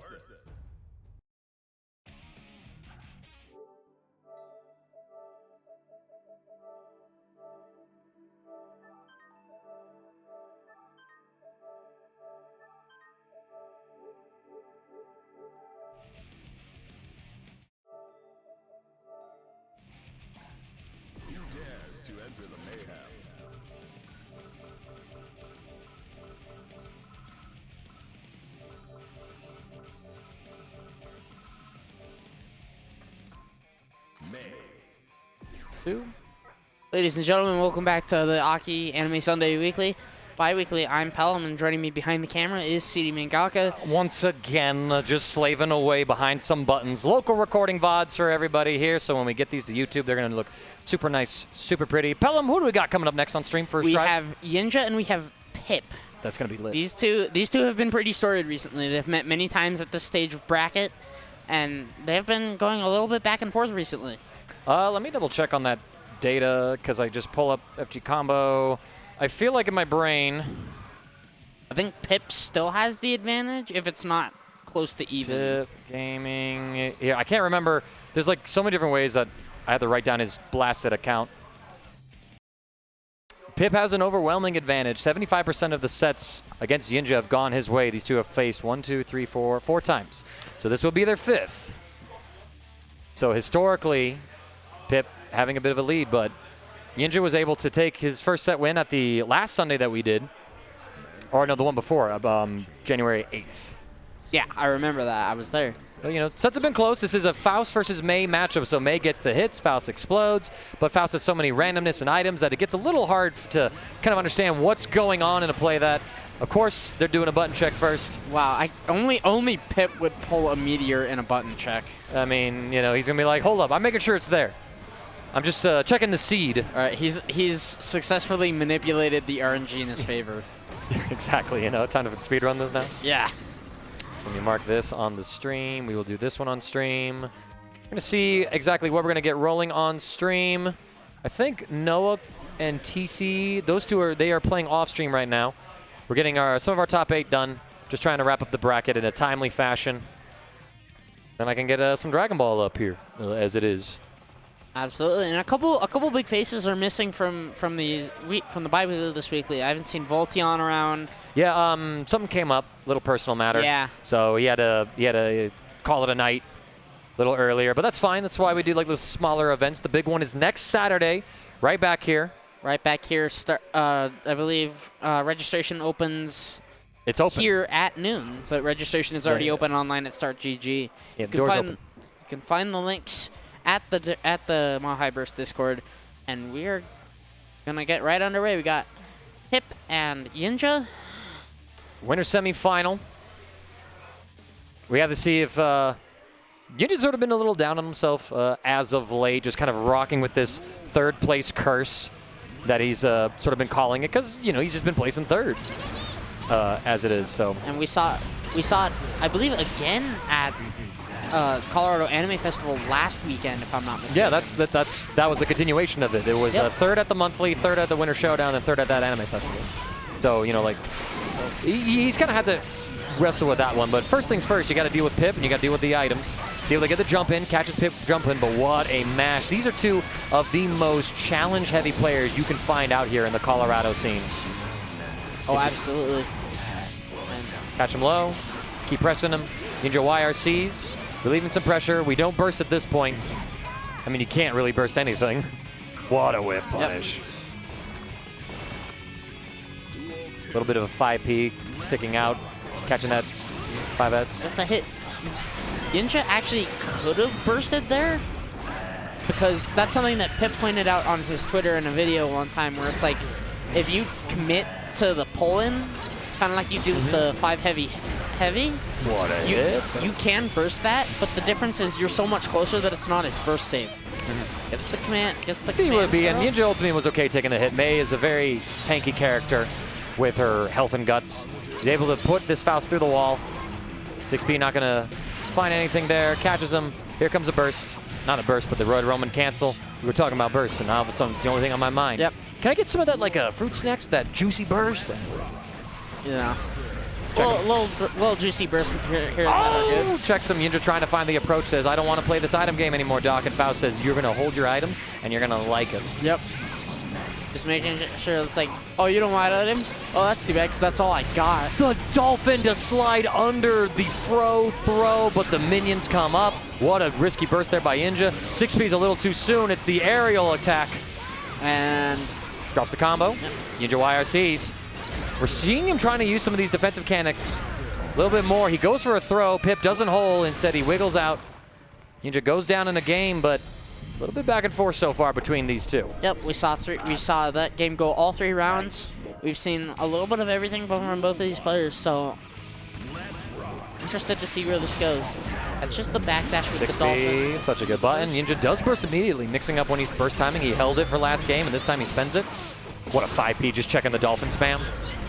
Who dares to enter the mayhem? Ladies and gentlemen, welcome back to the Aki Anime Sunday Weekly. Bi-weekly, I'm Pelham, and joining me behind the camera is CD Mangaka. Once again, just slaving away behind some buttons. Local recording VODs for everybody here, so when we get these to YouTube, they're going to look super nice, super pretty. Pelham, who do we got coming up next on stream for We have Yiinja and we have Pip. That's going to be lit. These two have been pretty storied recently. They've met many times at this stage of bracket, and they've been going a little bit back and forth recently. Let me double check on that data, because I just pull up FG Combo. I feel like in my brain, I think Pip still has the advantage if it's not close to even. Pip Gaming. Yeah, I can't remember. There's like so many different ways that I had to write down his blasted account. Pip has an overwhelming advantage. 75% of the sets against Yiinja have gone his way. These two have faced 4 times. So this will be their 5th. So historically, Pip having a bit of a lead, but Yiinja was able to take his first set win at the last Sunday that we did. Or no, the one before, January 8th. Yeah, I remember that. I was there. Well, you know, sets have been close. This is a Faust versus Mei matchup, so Mei gets the hits, Faust explodes, but Faust has so many randomness and items that it gets a little hard to kind of understand what's going on in a play that, of course, they're doing a button check first. Wow, only Pip would pull a meteor in a button check. I mean, you know, he's going to be like, hold up, I'm making sure it's there. I'm just checking the seed. All right, he's successfully manipulated the RNG in his favor. Exactly, you know, time to speed run this now. Yeah. Let me mark this on the stream. We will do this one on stream. We're going to see exactly what we're going to get rolling on stream. I think Noah and TC, those two they are playing off stream right now. We're getting some of our top 8 done. Just trying to wrap up the bracket in a timely fashion. Then I can get some Dragon Ball up here as it is. Absolutely, and a couple big faces are missing from the bi-weekly this weekly. I haven't seen Voltion around. Yeah, something came up, little personal matter. Yeah. So he had to call it a night a little earlier, but that's fine. That's why we do like those smaller events. The big one is next Saturday, right back here. Right back here. I believe registration opens. It's open here at noon, but registration is already open online at Start GG. Yeah, doors open. You can find the links at the Mahai Burst Discord, and we're gonna get right underway. We got Pip and Yiinja. Winter semifinal. We have to see if Yiinja's sort of been a little down on himself as of late, just kind of rocking with this 3rd place curse that he's sort of been calling it, because you know he's just been placing 3rd as it is. So. And we saw it, I believe, again at Colorado Anime Festival last weekend, if I'm not mistaken. Yeah, that was the continuation of it. It was 3rd at the monthly, 3rd at the Winter Showdown, and 3rd at that anime festival. So, you know, like, he's kind of had to wrestle with that one. But first things first, you got to deal with Pip, and you got to deal with the items. See if they get the jump in, catches Pip jump in, but what a mash. These are 2 of the most challenge-heavy players you can find out here in the Colorado scene. Oh, absolutely. Catch him low, keep pressing him. Yiinja YRCs. Relieving some pressure. We don't burst at this point. I mean, you can't really burst anything. What a whiff punish. A little bit of a 5P sticking out, catching that 5S. That's the hit. Yiinja actually could have bursted there, because that's something that Pip pointed out on his Twitter in a video one time, where it's like, if you commit to the pull-in, kind of like you do the 5 heavy, what a hit. You can burst that, but the difference is you're so much closer that it's not as burst safe. Gets the command, He would be, and Yiinja ultimately was okay taking the hit. Mei is a very tanky character with her health and guts. He's able to put this Faust through the wall. 6P not going to find anything there. Catches him. Here comes a burst. Not a burst, but the Road Roman cancel. We were talking about bursts, and now it's the only thing on my mind. Yep. Can I get some of that, like, fruit snacks, that juicy burst? Yeah. Little juicy burst here and there. Oh, checks him. Yiinja trying to find the approach, says, I don't want to play this item game anymore, Doc. And Faust says, you're going to hold your items, and you're going to like it. Yep. Just making sure it's like, oh, you don't want items? Oh, that's too bad, because that's all I got. The Dolphin to slide under the throw, but the minions come up. What a risky burst there by Yiinja. 6P's a little too soon. It's the aerial attack. And drops the combo. Yep. Yiinja YRCs. We're seeing him trying to use some of these defensive mechanics a little bit more. He goes for a throw. Pip doesn't hold. Instead, he wiggles out. Yiinja goes down in a game, but a little bit back and forth so far between these two. Yep, we saw that game go all 3 rounds. We've seen a little bit of everything from both of these players, so interested to see where this goes. That's just the backdash with the Dolphin. 6P, such a good button. Yiinja does burst immediately, mixing up when he's burst timing. He held it for last game, and this time he spends it. What a 5P, just checking the Dolphin spam.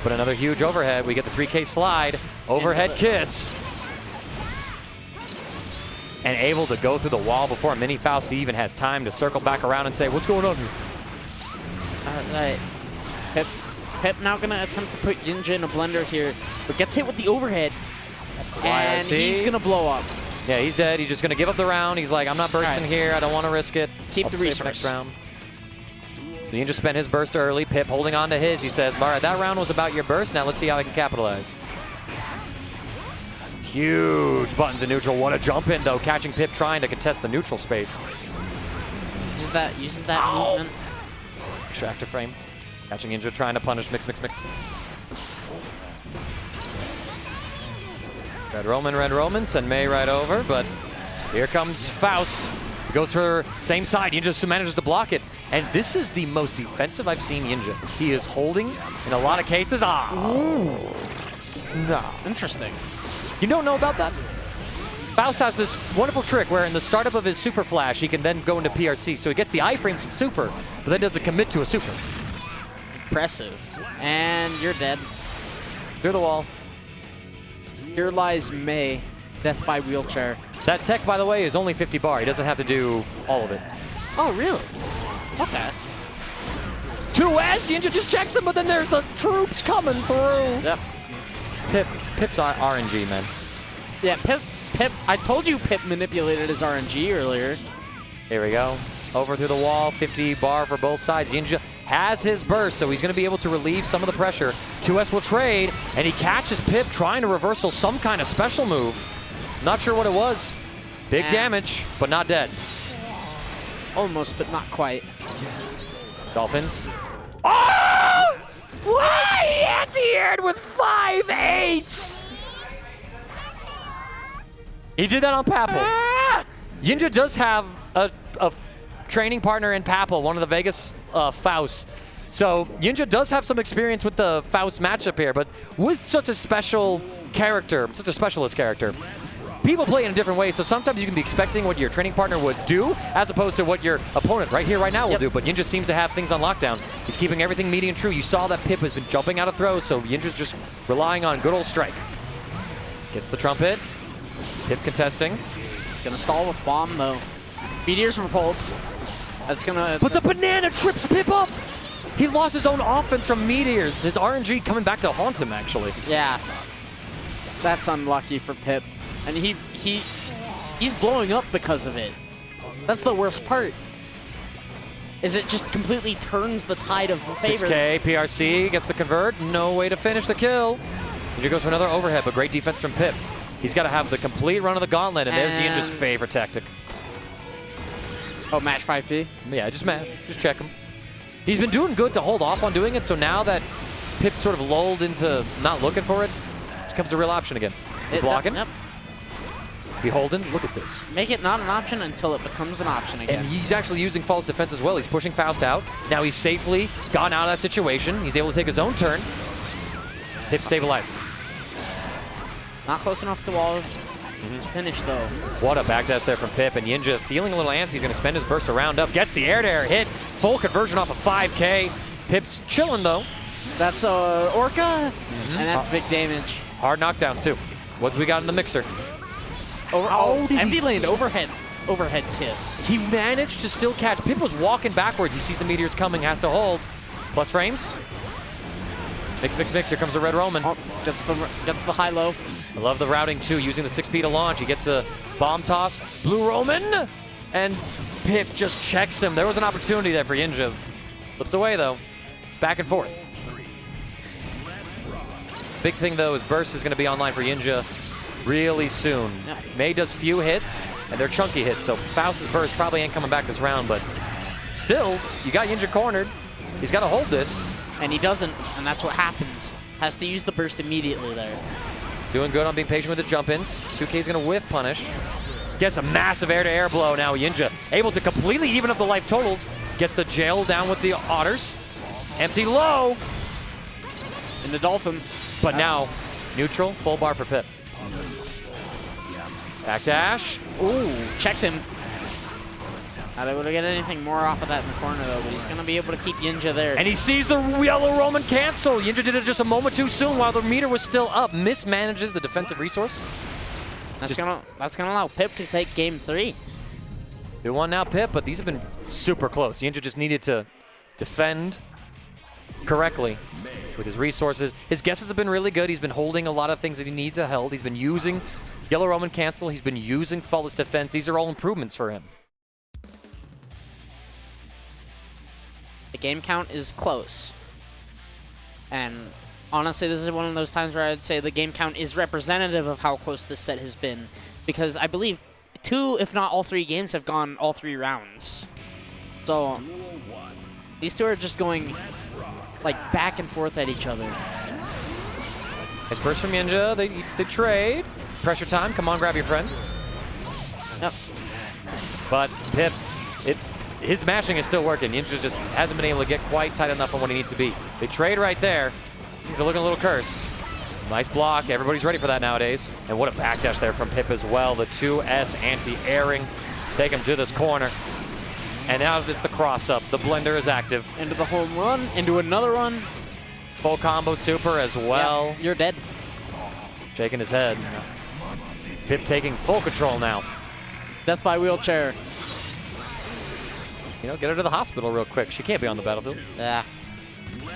But another huge overhead. We get the 3K slide. Overhead kiss. And able to go through the wall before Mini Faust even has time to circle back around and say, what's going on here? All right. Pip now going to attempt to put Yiinja in a blender here, but gets hit with the overhead. And he's going to blow up. Yeah, he's dead. He's just going to give up the round. He's like, I'm not bursting here. I don't want to risk it. Keep the resource. Next round. Yiinja spent his burst early. Pip holding on to his. He says, all right, that round was about your burst. Now let's see how I can capitalize. Huge buttons in neutral. What a jump in, though. Catching Pip trying to contest the neutral space. Uses that movement. Extractor frame. Catching Yiinja trying to punish. Mix. Red Roman, send Mei right over, but here comes Faust. He goes for same side. Yiinja manages to block it. And this is the most defensive I've seen Yiinja. He is holding in a lot of cases. Ooh. No. Interesting. You don't know about that? Faust has this wonderful trick where in the startup of his super flash, he can then go into PRC. So he gets the iframes from super, but then doesn't commit to a super. Impressive. And you're dead. Clear the wall. Here lies Mei, death by wheelchair. That tech, by the way, is only 50 bar. He doesn't have to do all of it. Oh, really? Okay. 2S, Yiinja just checks him, but then there's the troops coming through. Yep. Pip's RNG, man. Yeah, Pip. I told you Pip manipulated his RNG earlier. Here we go. Over through the wall, 50 bar for both sides. Yiinja has his burst, so he's going to be able to relieve some of the pressure. 2S will trade, and he catches Pip trying to reversal some kind of special move. Not sure what it was. Big damage, but not dead. Almost, but not quite. Dolphins. Oh! Why? He anti-aired with 5-8s! He did that on Papel. Yiinja does have a training partner in Papel, one of the Vegas Faust. So Yiinja does have some experience with the Faust matchup here, but with such a special character, such a specialist character, people play in a different way, so sometimes you can be expecting what your training partner would do as opposed to what your opponent right here, right now will do. But Yiinja seems to have things on lockdown. He's keeping everything meaty and true. You saw that Pip has been jumping out of throws, so Yinja's just relying on good old strike. Gets the trumpet. Pip contesting. He's going to stall with bomb, though. Meteors were pulled. That's going to... But the banana trips Pip up! He lost his own offense from meteors. His RNG coming back to haunt him, actually. Yeah. That's unlucky for Pip. And he's blowing up because of it. That's the worst part. Is it just completely turns the tide of favor. 6K, PRC gets the convert. No way to finish the kill. Yiinja goes for another overhead, but great defense from Pip. He's got to have the complete run of the gauntlet, and there's Yiinja's favorite tactic. Oh, match 5P? Yeah, just match. Just check him. He's been doing good to hold off on doing it, so now that Pip's sort of lulled into not looking for it, it becomes a real option again. Blocking. Yep. Beholden, look at this. Make it not an option until it becomes an option again. And he's actually using false defense as well. He's pushing Faust out. Now he's safely gotten out of that situation. He's able to take his own turn. Pip stabilizes. Not close enough to wall to finish, though. What a backdash there from Pip. And Yiinja feeling a little antsy. He's going to spend his burst around up. Gets the air-to-air hit. Full conversion off of 5K. Pip's chilling, though. That's Orca, and that's big damage. Hard knockdown, too. What do we got in the mixer? Empty lane, overhead kiss. He managed to still catch. Pip was walking backwards. He sees the meteors coming, has to hold. Plus frames. Mix, mix, mix. Here comes the Red Roman. Oh, gets the high-low. I love the routing, too, using the 6P to launch. He gets a bomb toss. Blue Roman, and Pip just checks him. There was an opportunity there for Yiinja. Flips away, though. It's back and forth. Big thing, though, is burst is going to be online for Yiinja really soon. Yeah. Mei does few hits, and they're chunky hits, so Faust's burst probably ain't coming back this round, but still, you got Yiinja cornered. He's got to hold this. And he doesn't, and that's what happens. Has to use the burst immediately there. Doing good on being patient with the jump-ins. 2K's going to whiff punish. Gets a massive air-to-air blow now. Yiinja able to completely even up the life totals. Gets the jail down with the otters. Empty low. And the Dolphin. But now, neutral, full bar for Pip. Back dash. Ooh, checks him. Not able to get anything more off of that in the corner, though, but he's going to be able to keep Yiinja there. And he sees the yellow Roman cancel. Yiinja did it just a moment too soon while the meter was still up. Mismanages the defensive resource. That's gonna allow Pip to take game 3. 2-1 now, Pip, but these have been super close. Yiinja just needed to defend correctly with his resources. His guesses have been really good. He's been holding a lot of things that he needs to hold. He's been using yellow Roman cancel. He's been using faultless defense. These are all improvements for him. The game count is close. And honestly, this is one of those times where I'd say the game count is representative of how close this set has been. Because I believe 2, if not all 3 games have gone all 3 rounds. So these two are just going like back and forth at each other. Nice burst from Yiinja. They trade. Pressure time. Come on, grab your friends. Yep. But Pip, his mashing is still working. Yiinja just hasn't been able to get quite tight enough on what he needs to be. They trade right there. He's looking a little cursed. Nice block. Everybody's ready for that nowadays. And what a backdash there from Pip as well. The 2S anti-airing. Take him to this corner. And now it's the cross-up. The blender is active. Into the home run. Into another run. Full combo super as well. Yeah, you're dead. Shaking his head. Pip taking full control now. Death by wheelchair. You know, get her to the hospital real quick. She can't be on the battlefield. Yeah.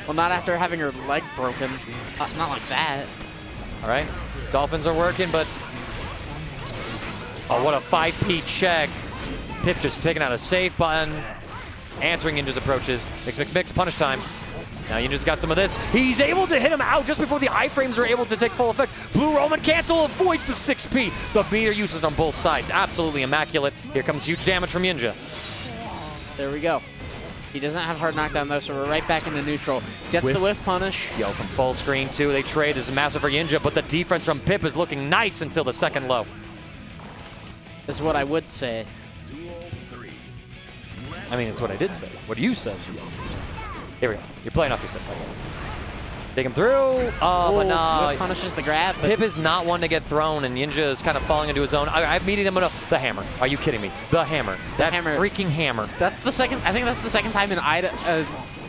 Well, not after having her leg broken. Not like that. All right. Dolphins are working, but... Oh, what a 5P check. Pip just taking out a safe button. Answering Yiinja's approaches. Mix, mix, mix. Punish time. Now Yiinja's got some of this. He's able to hit him out just before the iframes are able to take full effect. Blue Roman cancel avoids the 6P. The meter uses on both sides. Absolutely immaculate. Here comes huge damage from Yiinja. There we go. He doesn't have hard knockdown, though, so we're right back into neutral. Gets the whiff punish. Yo, from full screen, too. They trade. This is massive for Yiinja, but the defense from Pip is looking nice until the second low. Is what I would say. I mean, it's what I did say. What you said. Here we go. You're playing off yourself. Take him through. Oh, but no. Whiff punishes the grab. Pip is not one to get thrown, and Yiinja is kind of falling into his own. I'm meeting him with the hammer. Are you kidding me? The hammer. That hammer. Freaking hammer. That's the second. I think that's the second time an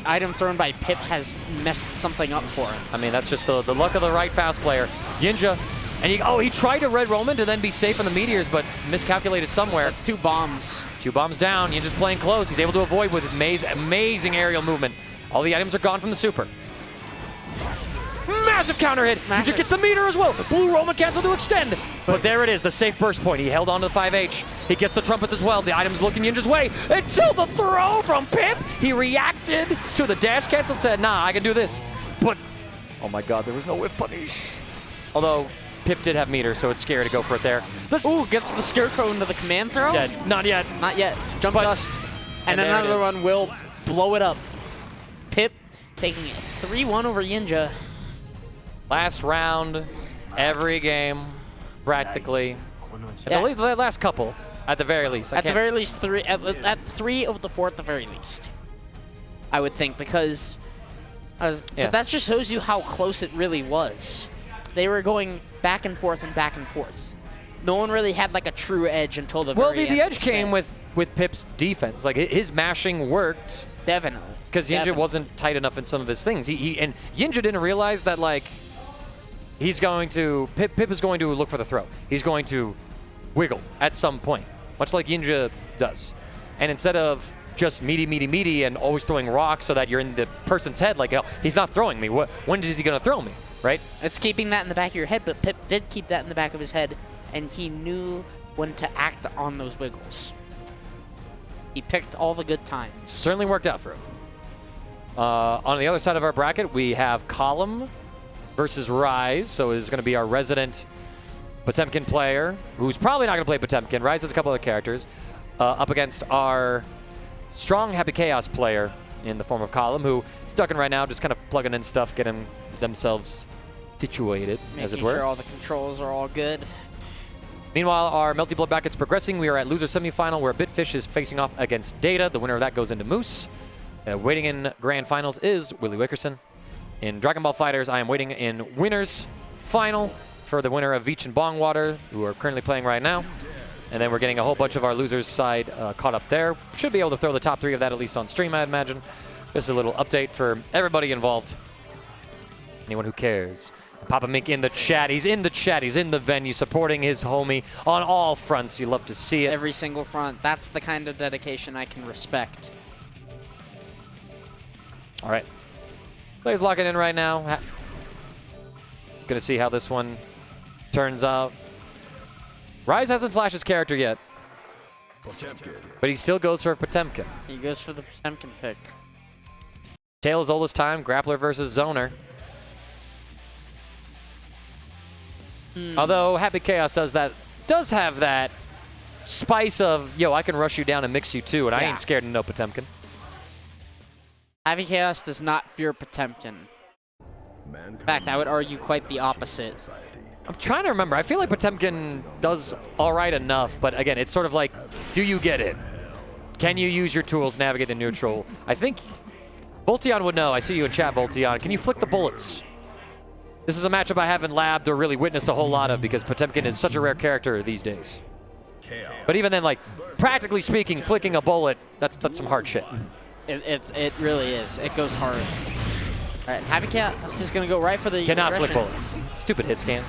item thrown by Pip has messed something up for him. I mean, that's just the luck of the right fast player. Yiinja, and he tried a Red Roman to then be safe on the meteors, but miscalculated somewhere. That's 2 bombs. 2 bombs down. Yiinja's playing close. He's able to avoid with Mei's amazing aerial movement. All the items are gone from the super. Massive counter hit. Yiinja gets the meter as well. Blue Roman cancel to extend. But there it is, the safe burst point. He held on to the 5H. He gets the trumpets as well. The items looking Yiinja's way until the throw from Pip. He reacted to the dash cancel, said, nah, I can do this. But, oh my God, there was no whiff punish. Although, Pip did have meter, so it's scary to go for it there. Ooh, gets the scarecrow into the command throw. Dead. Not yet. Not yet. Jump dust. And another one will blow it up. Pip taking it 3-1 over Yiinja. Last round, every game, practically. The last couple, at the very least. At the very least, 3. At 3 of the 4 at the very least, I would think, because but that just shows you how close it really was. They were going back and forth and back and forth. No one really had like a true edge until the very end. Well, the edge came with Pip's defense. Like his mashing worked. Definitely. Because Yiinja wasn't tight enough in some of his things. And Yiinja didn't realize that like. He's going to, Pip is going to look for the throw. He's going to wiggle at some point, much like Yiinja does. And instead of just meaty, and always throwing rocks so that you're in the person's head like, oh, he's not throwing me. When is he going to throw me, right? It's keeping that in the back of your head, but Pip did keep that in the back of his head, and he knew when to act on those wiggles. He picked all the good times. Certainly worked out for him. On the other side of our bracket, we have Collom versus Rize. So it's going to be our resident Potemkin player, who's probably not going to play Potemkin. Rize has a couple other characters. Up against our strong Happy Chaos player in the form of Collom, who is ducking right now, just kind of plugging in stuff, getting themselves situated, as it were. Making sure all the controls are all good. Meanwhile, our Melty Blood bracket's progressing. We are at loser semifinal, where Bitfish is facing off against Data. The winner of that goes into Moose. Waiting in grand finals is Willie Wickerson. In Dragon Ball Fighters, I am waiting in winners final for the winner of Veach and Bongwater, who are currently playing right now. And then we're getting a whole bunch of our losers side caught up there. Should be able to throw the top 3 of that at least on stream, I imagine. Just a little update for everybody involved. Anyone who cares. Papa Mink in the chat. He's in the chat. He's in the venue supporting his homie on all fronts. You love to see it. Every single front. That's the kind of dedication I can respect. All right. Players locking in right now. Gonna see how this one turns out. Rize hasn't flashed his character yet, but he still goes for Potemkin. He goes for the Potemkin pick. Tale as old as time, grappler versus zoner. Although Happy Chaos does have that spice of, yo, I can rush you down and mix you too, and I ain't scared of no Potemkin. Happy Chaos does not fear Potemkin. In fact, I would argue quite the opposite. I'm trying to remember. I feel like Potemkin does all right enough, but again, it's sort of like, do you get it? Can you use your tools, navigate the neutral? I think Voltion would know. I see you in chat, Voltion. Can you flick the bullets? This is a matchup I haven't labbed or really witnessed a whole lot of because Potemkin is such a rare character these days. But even then, like, practically speaking, flicking a bullet, that's some hard shit. It really is. It goes hard. All right, Happy Chaos is going to go right for the Cannot flick bullets. Stupid hit scan.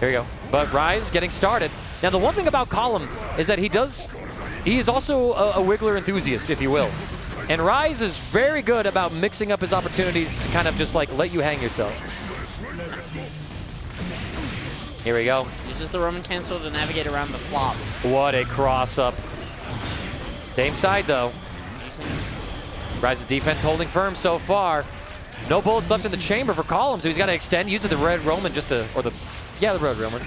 There you go. But Rize getting started. Now, the one thing about Collom is that he is also a wiggler enthusiast, if you will. And Rize is very good about mixing up his opportunities to kind of just like let you hang yourself. Here we go. Uses the Roman cancel to navigate around the flop. What a cross-up. Same side, though. Rize's defense holding firm so far. No bullets left in the chamber for Collom, so he's got to extend, using the Red Roman just to, the Red Roman.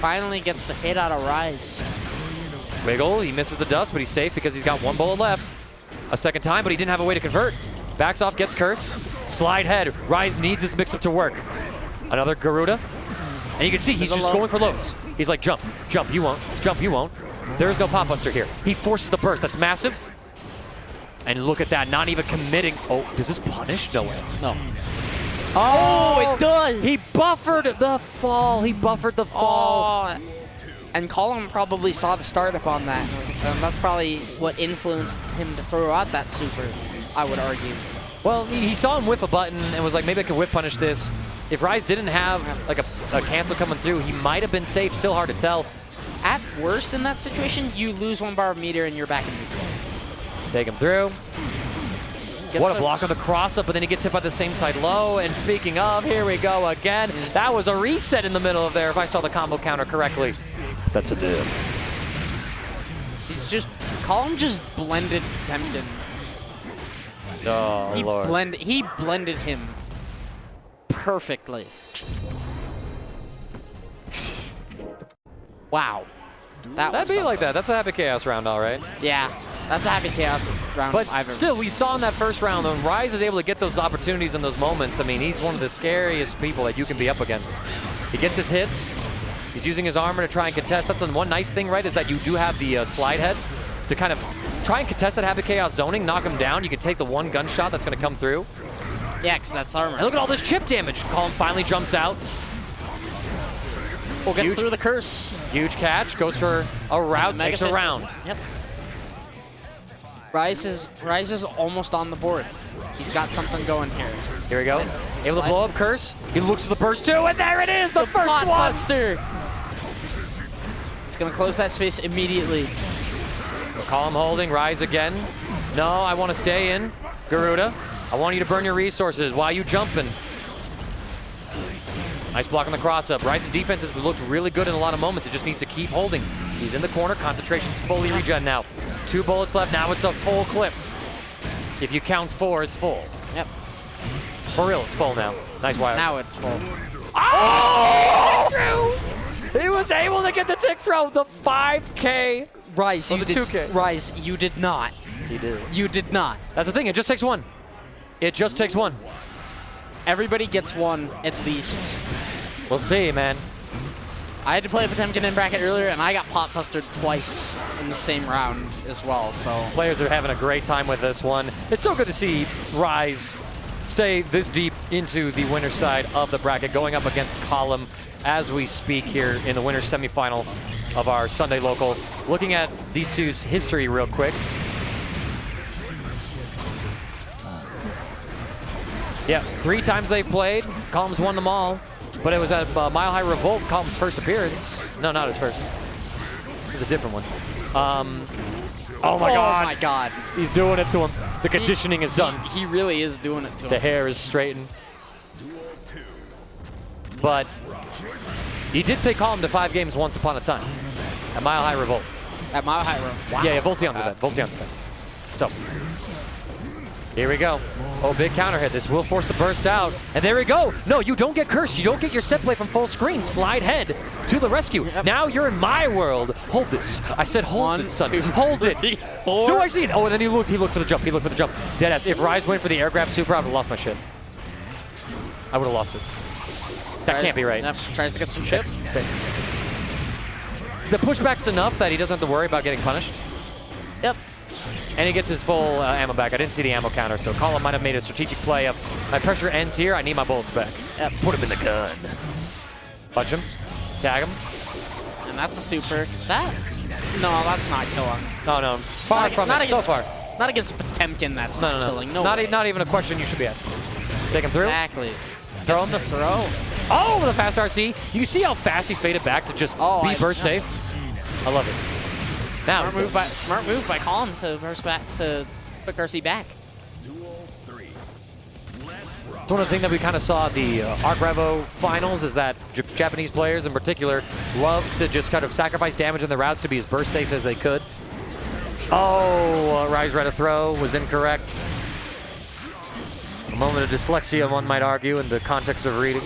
Finally gets the hit out of Rize. Wiggle, he misses the dust, but he's safe because he's got 1 bullet left. A second time, but he didn't have a way to convert. Backs off, gets curse. Slide head. Rize needs this mix-up to work. Another Garuda. And you can see he's just going for lows. He's like, jump, jump, you won't, jump, you won't. There is no pop buster here. He forces the burst. That's massive. And look at that, not even committing. Oh, does this punish? No way. No. Oh, it does. He buffered the fall. He buffered the fall. Oh. And Collom probably saw the startup on that. And that's probably what influenced him to throw out that super, I would argue. Well, he saw him whiff a button and was like, maybe I can whiff punish this. If Rize didn't have like a cancel coming through, he might have been safe. Still hard to tell. At worst in that situation, you lose 1 bar of meter and you're back in neutral. Take him through. What a block on the cross-up, but then he gets hit by the same side low. And speaking of, here we go again. That was a reset in the middle of there, if I saw the combo counter correctly. That's a diff. Collom just blended Potemkin. Oh, Lord. He blended him perfectly. Wow. That'd be like that. That's a Happy Chaos round, all right. Yeah, that's a Happy Chaos round. But still, we saw in that first round, when Rize is able to get those opportunities and those moments, I mean, he's one of the scariest people that you can be up against. He gets his hits. He's using his armor to try and contest. That's the one nice thing, right, is that you do have the slide head to kind of try and contest that Happy Chaos zoning, knock him down. You can take the 1 gunshot that's going to come through. Yeah, because that's armor. And look at all this chip damage. Collom finally jumps out. We'll get through the curse. Huge catch. Goes for a route. Takes a round. Yep. Rize is almost on the board. He's got something going here. Here we go. Able to blow up curse. He looks for the burst too, and there it is, the first one. Buster. It's going to close that space immediately. Collom holding, Rize again. No, I want to stay in. Garuda, I want you to burn your resources while you jumping. Nice block on the cross-up. Rize's defense has looked really good in a lot of moments. It just needs to keep holding. He's in the corner. Concentration's fully regen now. 2 bullets left. Now it's a full clip. If you count 4, it's full. Yep. For real, it's full now. Nice wire. Now it's full. Oh! He was able to get the tick throw. The 5K. Rize, you did. 2K. Rize, you did not. He did. You did not. That's the thing. It just takes 1. It just takes 1. Everybody gets 1 at least. We'll see, man. I had to play Potemkin in bracket earlier, and I got pot-busted twice in the same round as well, so. Players are having a great time with this one. It's so good to see Rize stay this deep into the winner's side of the bracket, going up against Collom as we speak here in the winner's semifinal of our Sunday local. Looking at these two's history real quick. Yeah, 3 times they've played. Collom's won them all, but it was at Mile High Revolt, Collom's first appearance. No, not his first. It was a different one. Oh my God. Oh my God. He's doing it to him. The conditioning is done. He really is doing it to him. The hair is straightened. But he did take Collom to 5 games once upon a time at Mile High Revolt. At Mile High Revolt. Wow. Yeah, Voltion's event. Voltion's event. So, here we go. Oh, big counter hit. This will force the burst out. And there we go. No, you don't get cursed. You don't get your set play from full screen. Slide head to the rescue. Yep. Now you're in my world. Hold this. I said hold it, son. Hold it. 4. Do I see it? Oh, and then he looked for the jump. He looked for the jump. Deadass. If Rize went for the air grab super, I would have lost my shit. I would have lost it. That can't be right. Yep. Tries to get some chip. Okay. The pushback's enough that he doesn't have to worry about getting punished. Yep. And he gets his full ammo back. I didn't see the ammo counter, so Collom might have made a strategic play of my pressure ends here. I need my bullets back. Yep. Put him in the gun. Punch him. Tag him. And that's a super. That? No, that's not killing. No, no. Far from it so far. Not against Potemkin, that's not killing. No, not even a question you should be asking. Take him through. Exactly. Throw him. The throw. Oh, with a fast RC. You see how fast he faded back to just be burst safe? I love it. Now smart move by Collom to burst back to quick RC back. It's one of the things that we kind of saw at the Arc Revo finals is that Japanese players in particular love to just kind of sacrifice damage in the routes to be as burst safe as they could. Oh, Rize read a throw, was incorrect. A moment of dyslexia, one might argue, in the context of reading.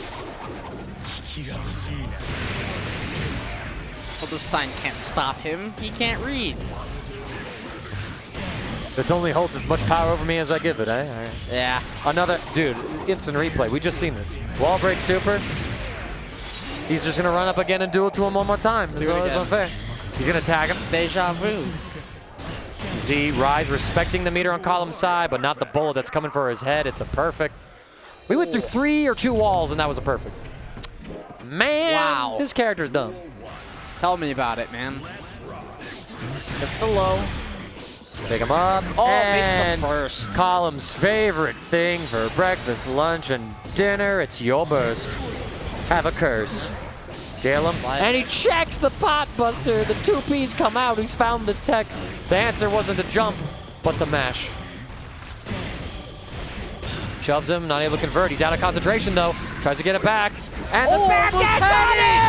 Well, the sign can't stop him. He can't read. This only holds as much power over me as I give it, eh? All right. Yeah. Another, dude, instant replay. We just seen this. Wall break super. He's just going to run up again and do it to him one more time. It's unfair. He's going to tag him. Deja vu. Z, Rize respecting the meter on Collom's side, but not the bullet that's coming for his head. It's a perfect. We went through 3 or 2 walls, and that was a perfect. Man, wow. This character's dumb. Tell me about it, man. That's the low. Pick him up. Oh, and makes the burst. Collom's favorite thing for breakfast, lunch, and dinner. It's your burst. Have a curse. Kill him. And he checks the pot buster. The 2 Ps come out. He's found the tech. The answer wasn't to jump, but to mash. Shoves him, not able to convert. He's out of concentration, though. Tries to get it back. And the back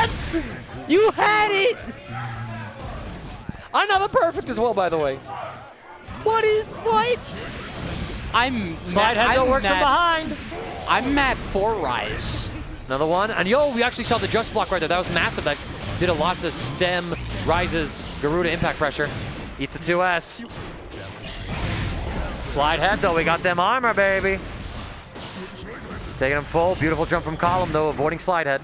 it! You had it! Another perfect as well, by the way. What? Slide head though works from behind. I'm mad for Rize. Another one. And yo, we actually saw the just block right there. That was massive. That did a lot to stem Rize's Garuda impact pressure. Eats the 2S. Slide head though. We got them armor, baby. Taking him full. Beautiful jump from Collom though, avoiding slide head.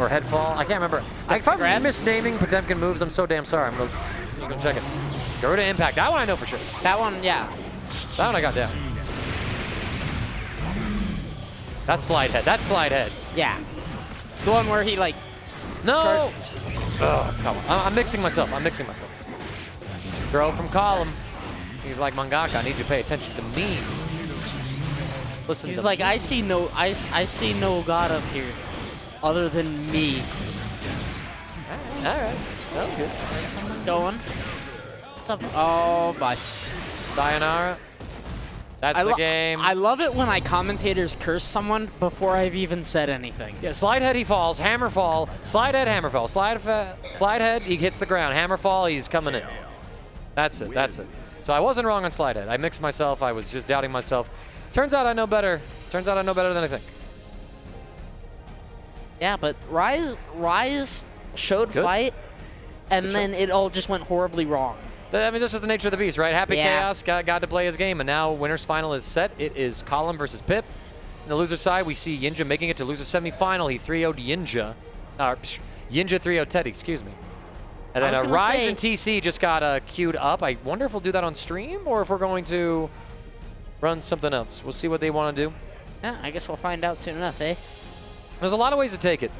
Or head fall. I can't remember. If I'm misnaming Potemkin moves, I'm so damn sorry. I'm just going to check it. Garuda impact. That one I know for sure. That one, yeah. That one I got down. That's slide head. That's slide head. Yeah. The one where he like... No! Oh, come on. I'm mixing myself. Throw from Collom. He's like, mangaka, I need you to pay attention to me. Listen. He's like, I see no god up here other than me. All right. That was good. Going. Oh, bye. Sayonara. That's the game. I love it when commentators curse someone before I've even said anything. Yeah, slide head, he falls. Hammer fall. Slide head, hammer fall. Slide head, he hits the ground. Hammer fall, he's coming in. That's it. That's it. So I wasn't wrong on slide head. I mixed myself. I was just doubting myself. Turns out I know better. Turns out I know better than I think. Yeah, but Rize showed Good. fight, and Good then it all just went horribly wrong. I mean, this is the nature of the beast, right? Happy Yeah. Chaos got to play his game, and now winner's final is set. It is Collom versus Pip. On the loser side, we see Yiinja making it to loser semifinal. He 3-0'd Yiinja. Yiinja 3-0 Teddy, excuse me. And then Rize and TC just got queued up. I wonder if we'll do that on stream or if we're going to run something else. We'll see what they want to do. Yeah, I guess we'll find out soon enough, eh? There's a lot of ways to take it.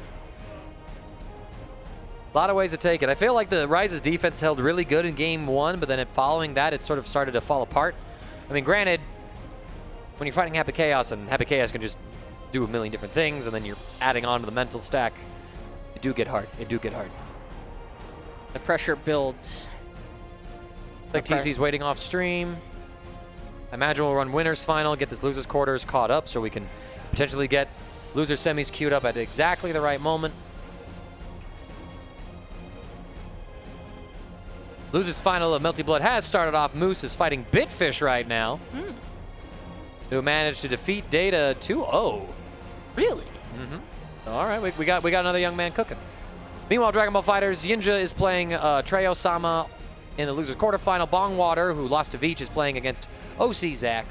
A lot of ways to take it. I feel like the Rize's defense held really good in game one, but then following that, it sort of started to fall apart. I mean, granted, when you're fighting Happy Chaos, and Happy Chaos can just do a million different things, and then you're adding on to the mental stack, it do get hard. It do get hard. The pressure builds. Like TC's waiting off stream. I imagine we'll run winners final, get this losers quarters caught up, so we can potentially get loser semis queued up at exactly the right moment. Losers final of Melty Blood has started off. Moose is fighting Bitfish right now, who managed to defeat Data 2-0. Really? All right, we got another young man cooking. Meanwhile, Dragon Ball Fighters, Yiinja is playing Treyo-sama in the losers quarterfinal. Bongwater, who lost to Veach, is playing against OC Zach.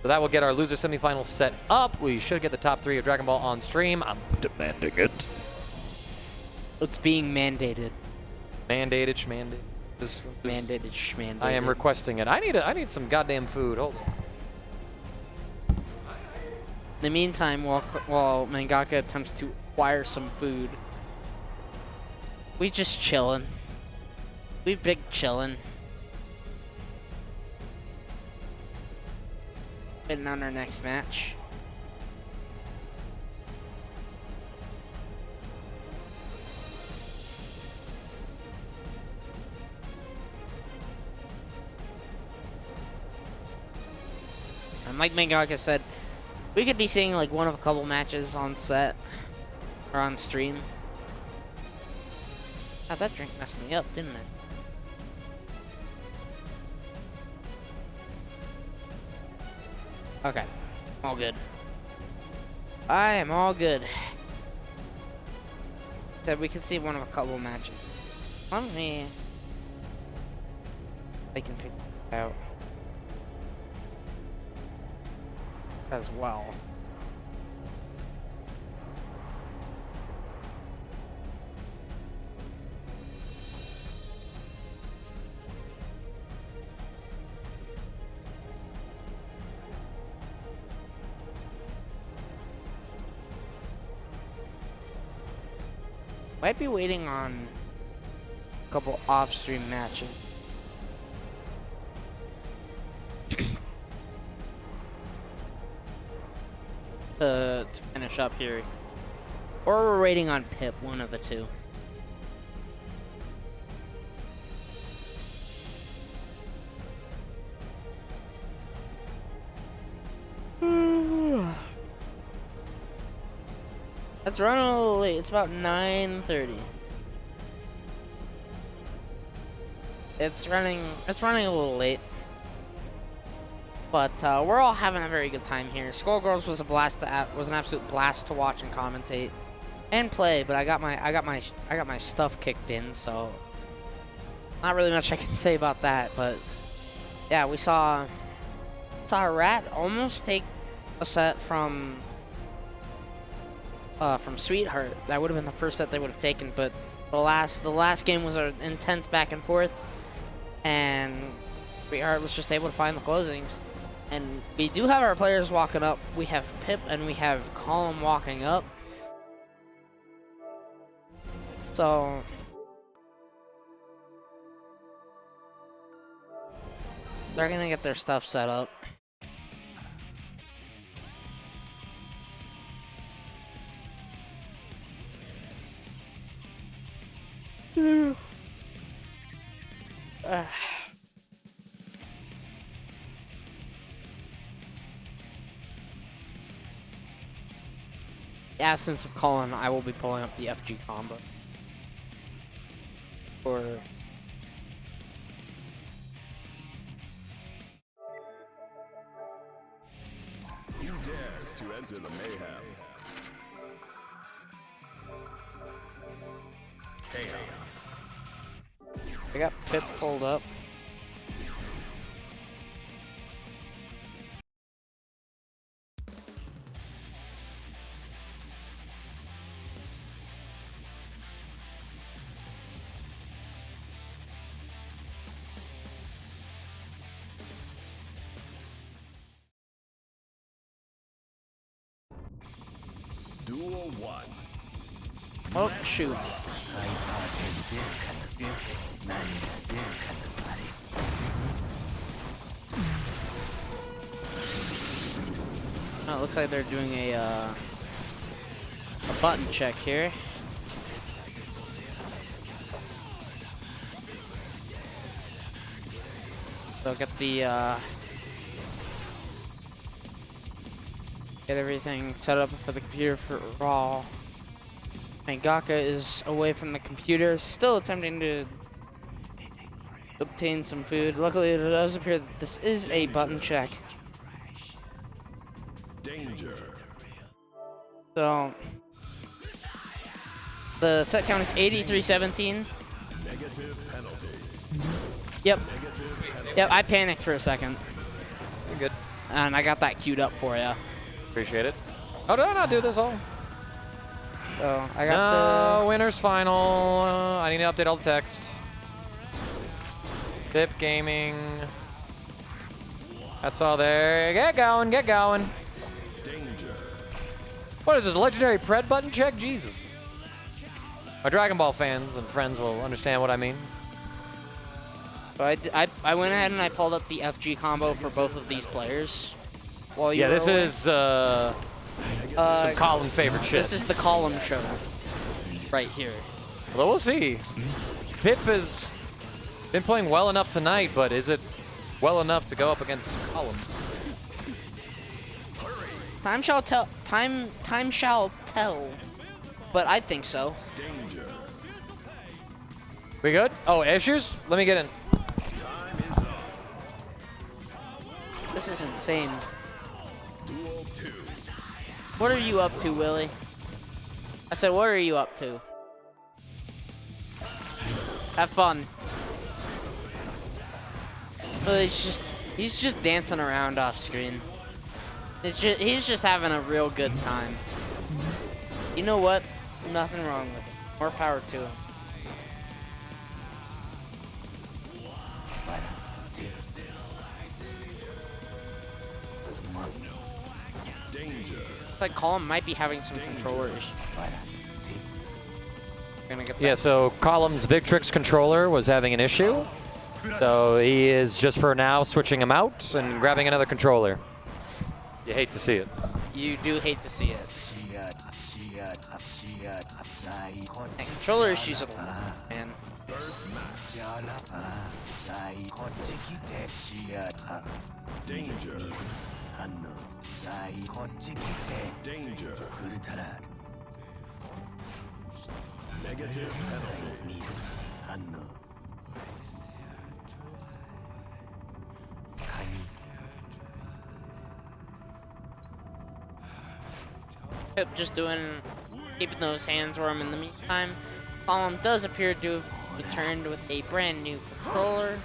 So that will get our loser semifinals set up. We should get the top three of Dragon Ball on stream. I'm demanding it. It's being mandated. Mandated, schmandated. Mandated, schmandated. I am requesting it. I need some goddamn food. Hold on. In the meantime, while Mangaka attempts to acquire some food, we just chillin'. We big chillin'. Waiting on our next match. And like Mangaka said, we could be seeing like one of a couple matches on set or on stream. God, that drink messed me up, didn't it? Okay, all good. I am all good. That we could see one of a couple matches. Let me. I can figure it out as well. Might be waiting on a couple off-stream matches. To finish up here. Or we're waiting on Pip, one of the two. Let's run a little late. It's about 9:30. It's running a little late. But we're all having a very good time here. Skullgirls was an absolute blast to watch and commentate and play. But I got my stuff kicked in, so not really much I can say about that. But yeah, we saw Rat almost take a set from Sweetheart. That would have been the first set they would have taken. But the last game was an intense back and forth, and Sweetheart was just able to find the closings. And we do have our players walking up. We have Pip and we have Collom walking up. So they're gonna get their stuff set up. absence of Collom, I will be pulling up the FG combo. Or Who dares to enter the mayhem? Chaos. I got Pip pulled up. Duel 1. Oh, shoot. Oh, it looks like they're doing a button check here. So get the get everything set up for the computer for Raw. Mangaka is away from the computer, still attempting to obtain some food. Luckily, it does appear that this is a button check. Danger. So the set count is 83-17. Negative penalty. Yep. Negative penalty. Yep, I panicked for a second. You're good. And I got that queued up for you. Appreciate it. Oh, did I not do this all? So I got No, winners final. I need to update all the text. Pip Gaming. That's all there. Get going, get going. Danger. What is this, legendary Pred button check? Jesus. My Dragon Ball fans and friends will understand what I mean. So I went ahead and I pulled up the FG combo for both of these players. While you Yeah, were this away. is some Collom favorite shit. This is the Collom show right here. Well, we'll see. Pip has been playing well enough tonight, but is it well enough to go up against Collom? Time shall tell. Time shall tell. But I think so. Danger. We good? Oh, issues? Let me get in. Time is up. This is insane. Duel 2. What are you up to, Willie? I said, what are you up to? Have fun. Well, he's just dancing around off screen. He's just having a real good time. You know what? Nothing wrong with it. More power to him. Danger. Looks like Collom might be having some controller issues. Gonna get Yeah, so Collom's Victrix controller was having an issue. So he is just for now switching him out and grabbing another controller. You hate to see it. You do hate to see it. And controller issues are man. First match. Danger. Danger. Negative penalty. Pip just keeping those hands warm in the meantime. Collom does appear to have returned with a brand new controller.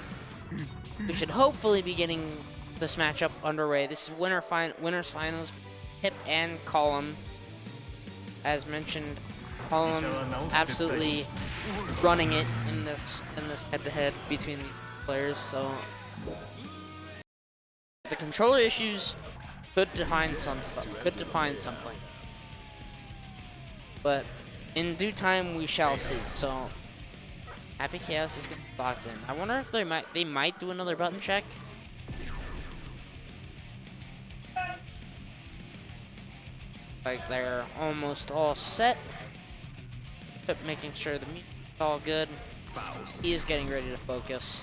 We should hopefully be getting this matchup underway. This is winners finals, Pip and Collom. As mentioned, Collom absolutely running it in this head-to-head between the players. So the controller issues could define some stuff. Could define something. But in due time, we shall see. So, Happy Chaos is getting locked in. I wonder if they might do another button check. Like they're almost all set. But making sure the music's all good. He is getting ready to focus.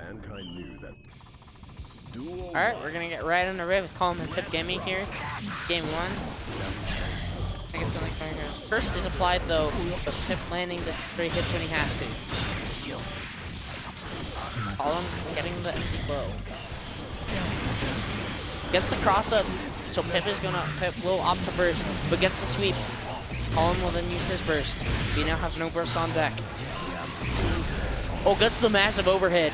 Mankind knew that dual. All right, we're gonna get right on the rave with Collom and Pip gaming here. Game 1. I think it's something right here. First is applied though, but Pip landing the straight hits when he has to. Collom getting the blow. Gets the cross up, so Pip will opt to burst, but gets the sweep. Collom will then use his burst. We now have no burst on deck. Oh, gets the massive overhead.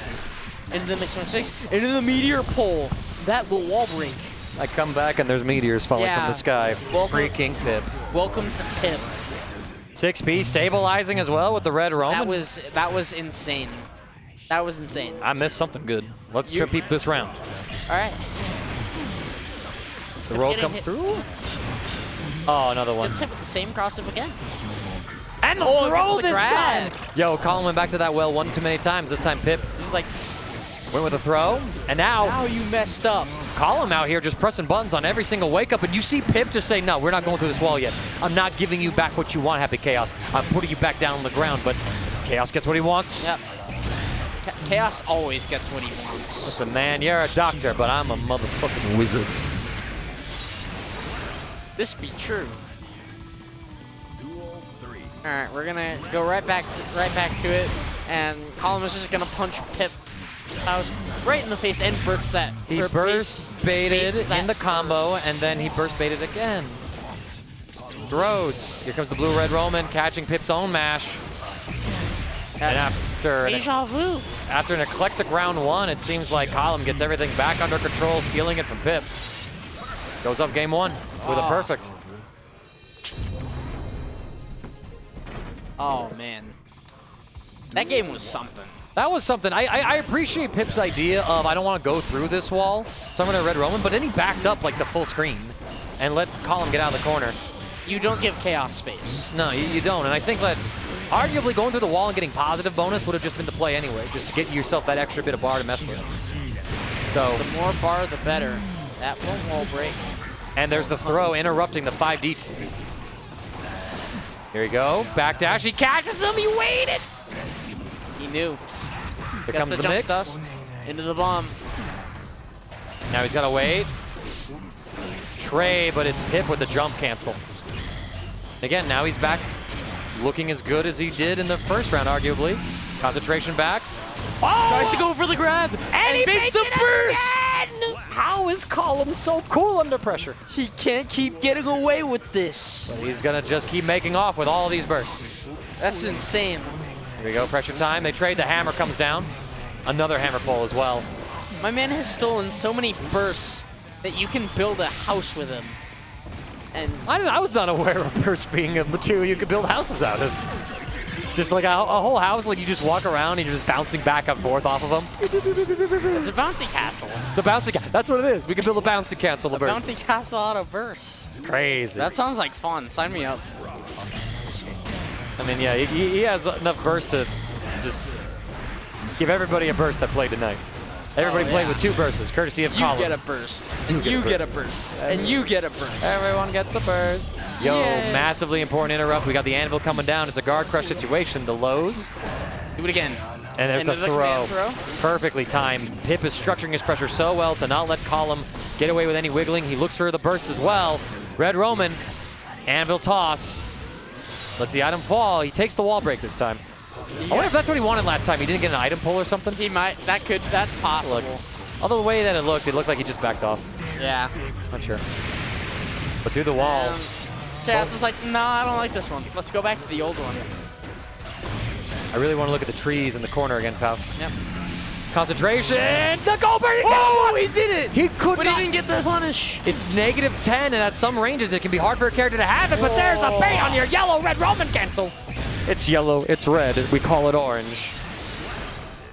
Into the mix 6, into the meteor pole. That will wall break. I come back and there's meteors falling from the sky. Freaking Pip. Welcome to Pip. 6P stabilizing as well with the red Roman. That was insane. That was insane. I missed something good. Let's repeat this round. All right. The roll comes through. Oh, another one. Gets hit with the same cross-up again. And the throw this time. Yo, Collom went back to that well one too many times. This time Pip. He's like, went with a throw, and now you messed up. Collom out here just pressing buttons on every single wake up, and you see Pip just say, no, we're not going through this wall yet. I'm not giving you back what you want, Happy Chaos. I'm putting you back down on the ground, but Chaos gets what he wants. Yep. Chaos always gets what he wants. Listen, man, you're a doctor, but I'm a motherfucking wizard. This be true. Duel 3. All right, we're gonna go right back to it, and Collom is just gonna punch Pip right in the face and burst that. He burst baited in the combo, and then he burst baited again. Throws. Here comes the blue-red Roman catching Pip's own mash. And after an eclectic round 1, it seems like Collom gets everything back under control, stealing it from Pip. Goes up game 1 with a perfect. Oh, man. That game was something. That was something. I appreciate Pip's idea of I don't want to go through this wall, so I'm going to red Roman, but then he backed up like to full screen and let Collom get out of the corner. You don't give Chaos space. No, you don't. And I think that arguably going through the wall and getting positive bonus would have just been the play anyway, just to get yourself that extra bit of bar to mess with. So the more bar, the better. That won't wall break. And there's the throw interrupting the 5D. Here we go. Back dash. He catches him. He waited. He knew. Here comes the jump mix. Dust into the bomb. Now he's got to wait. Trey, but it's Pip with the jump cancel. Again, now he's back looking as good as he did in the first round, arguably. Concentration back. Oh! Tries to go for the grab. And he makes the burst. Again. How is Collom so cool under pressure? He can't keep getting away with this. But he's going to just keep making off with all these bursts. That's insane. Here we go, pressure time. They trade, the hammer comes down. Another hammer pull as well. My man has stolen so many bursts that you can build a house with him. And I was not aware of burst being a material you could build houses out of. Just like a whole house, like you just walk around and you're just bouncing back and forth off of them. It's a bouncy castle. It's a bouncy castle. That's what it is. We can build a bouncy castle of burst. Bouncy castle out of bursts. It's crazy. That sounds like fun. Sign me up. I mean, yeah, he has enough burst to just give everybody a burst that played tonight. Everybody played with 2 bursts, courtesy of Collom. You get a burst. You get a burst. And you get a burst. Everyone gets the burst. Yo, Yay. massively important interrupt. We got the anvil coming down. It's a guard crush situation. The lows. Do it again. And there's Into the throw. throw. Perfectly timed. Pip is structuring his pressure so well to not let Collom get away with any wiggling. He looks for the burst as well. Red Roman. Anvil toss. Let's the item fall. He takes the wall break this time. I wonder if that's what he wanted last time. He didn't get an item pull or something. He might. That's possible. Look, although the way that it looked like he just backed off. Yeah. Not sure. But through the wall. Jazz is like, nah, I don't like this one. Let's go back to the old one. I really want to look at the trees in the corner again, Faust. Yep. Concentration. The Goldberg. Oh, he did it. He could but not. He didn't get the punish. It's -10, and at some ranges it can be hard for a character to have it. But there's a bait on your yellow red Roman cancel. It's yellow. It's red. We call it orange.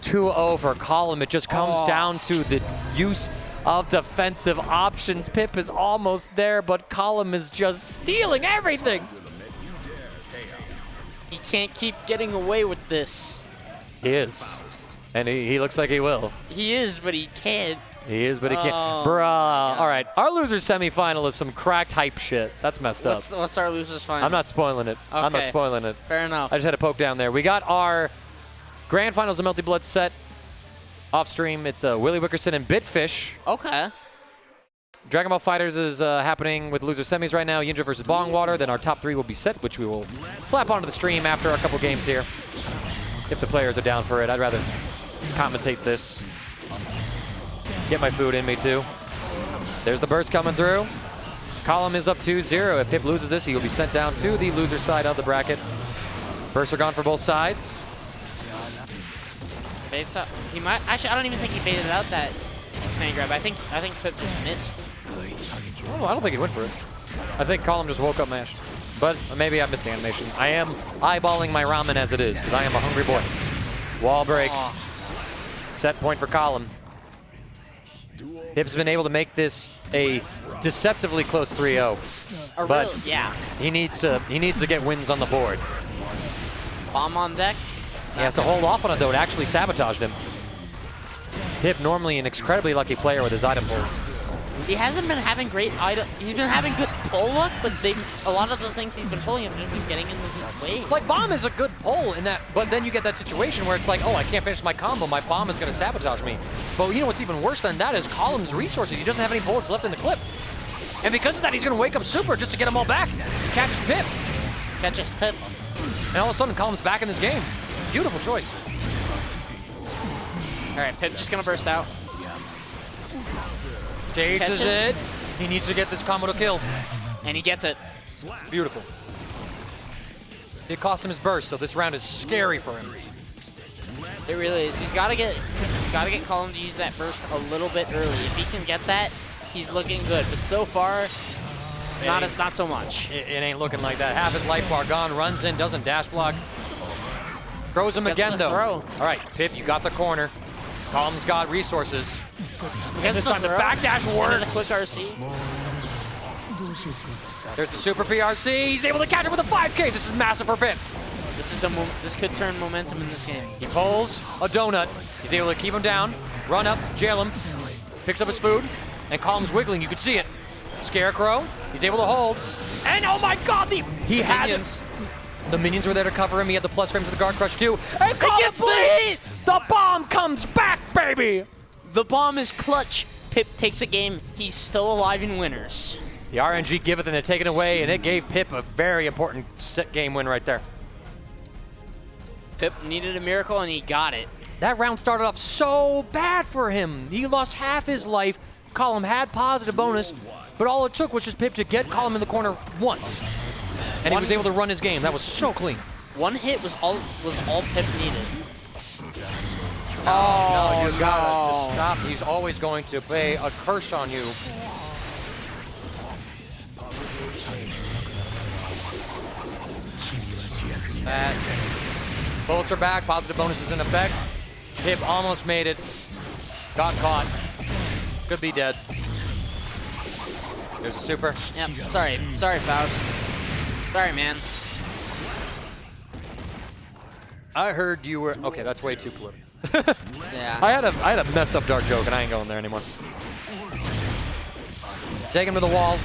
2-0 for Collom. It just comes down to the use of defensive options. Pip is almost there, but Collom is just stealing everything. He can't keep getting away with this. He is. And he looks like he will. He is, but he can't. He is, but he can't. Bruh. All right. Our loser semifinal is some cracked hype shit. That's messed up. What's our loser's final? I'm not spoiling it. Okay. I'm not spoiling it. Fair enough. I just had to poke down there. We got our grand finals of Melty Blood set Off stream, it's Willie Wickerson and Bitfish. Okay. Dragon Ball Fighters is happening with loser semis right now. Yiinja versus Bongwater. Then our top 3 will be set, which we will slap onto the stream after a couple games here. If the players are down for it, I'd rather commentate this. Get my food in me too. There's the burst coming through. Collom is up 2-0. If Pip loses this, he will be sent down to the loser side of the bracket. Bursts are gone for both sides. Baits up. He might actually. I don't even think he baited out that command grab. I think Pip just missed. Oh, I don't think he went for it. I think Collom just woke up mashed. But maybe I missed the animation. I am eyeballing my ramen as it is, because I am a hungry boy. Wall break. Oh. Set point for Collom. Pip's been able to make this a deceptively close 3-0. But yeah. he needs to get wins on the board. Bomb on deck. He has to hold off on it though. It actually sabotaged him. Pip normally an incredibly lucky player with his item pulls. He hasn't been having great item. He's been having good pull luck, but a lot of the things he's been pulling have just been getting in his way. Like bomb is a good pull in that, but then you get that situation where it's like, oh, I can't finish my combo. My bomb is going to sabotage me. But you know what's even worse than that is Collom's resources. He doesn't have any bullets left in the clip. And because of that, he's going to wake up Super just to get them all back. Catches Pip. Catches Pip. And all of a sudden, Collom's back in this game. Beautiful choice. All right, Pip just going to burst out. Chases it. He needs to get this combo to kill. And he gets it. Beautiful. It cost him his burst, so this round is scary for him. It really is. He's got to get Collom to use that burst a little bit early. If he can get that, he's looking good. But so far, not so much. It ain't looking like that. Half his life bar gone. Runs in, doesn't dash block. Throws him again though. Throw. All right, Pip, you got the corner. Collom's got resources. And this time the backdash works. The quick RC. There's the super PRC. He's able to catch it with a 5K. This is massive for Pip. This could turn momentum in this game. He pulls a donut. He's able to keep him down, run up, jail him, picks up his food, and Collom's wiggling. You could see it. Scarecrow. He's able to hold. And oh my God, the minions. The minions were there to cover him. He had the plus frames of the guard crush too. And Collom's the bomb comes back, baby. The bomb is clutch. Pip takes a game. He's still alive in winners. The RNG giveth and they take it away, and it gave Pip a very important game win right there. Pip needed a miracle, and he got it. That round started off so bad for him. He lost half his life. Collom had positive bonus, but all it took was just Pip to get Collom in the corner once. And he was able to run his game. That was so clean. One hit was all Pip needed. Oh, no, you gotta just stop. He's always going to play a curse on you. Bullets are back. Positive bonus is in effect. Pip almost made it. Got caught. Could be dead. There's a super. Yep. Sorry, Faust. Sorry, man. I heard you were okay. That's way too political. Yeah. I had a messed up dark joke, and I ain't going there anymore. Take him to the wall.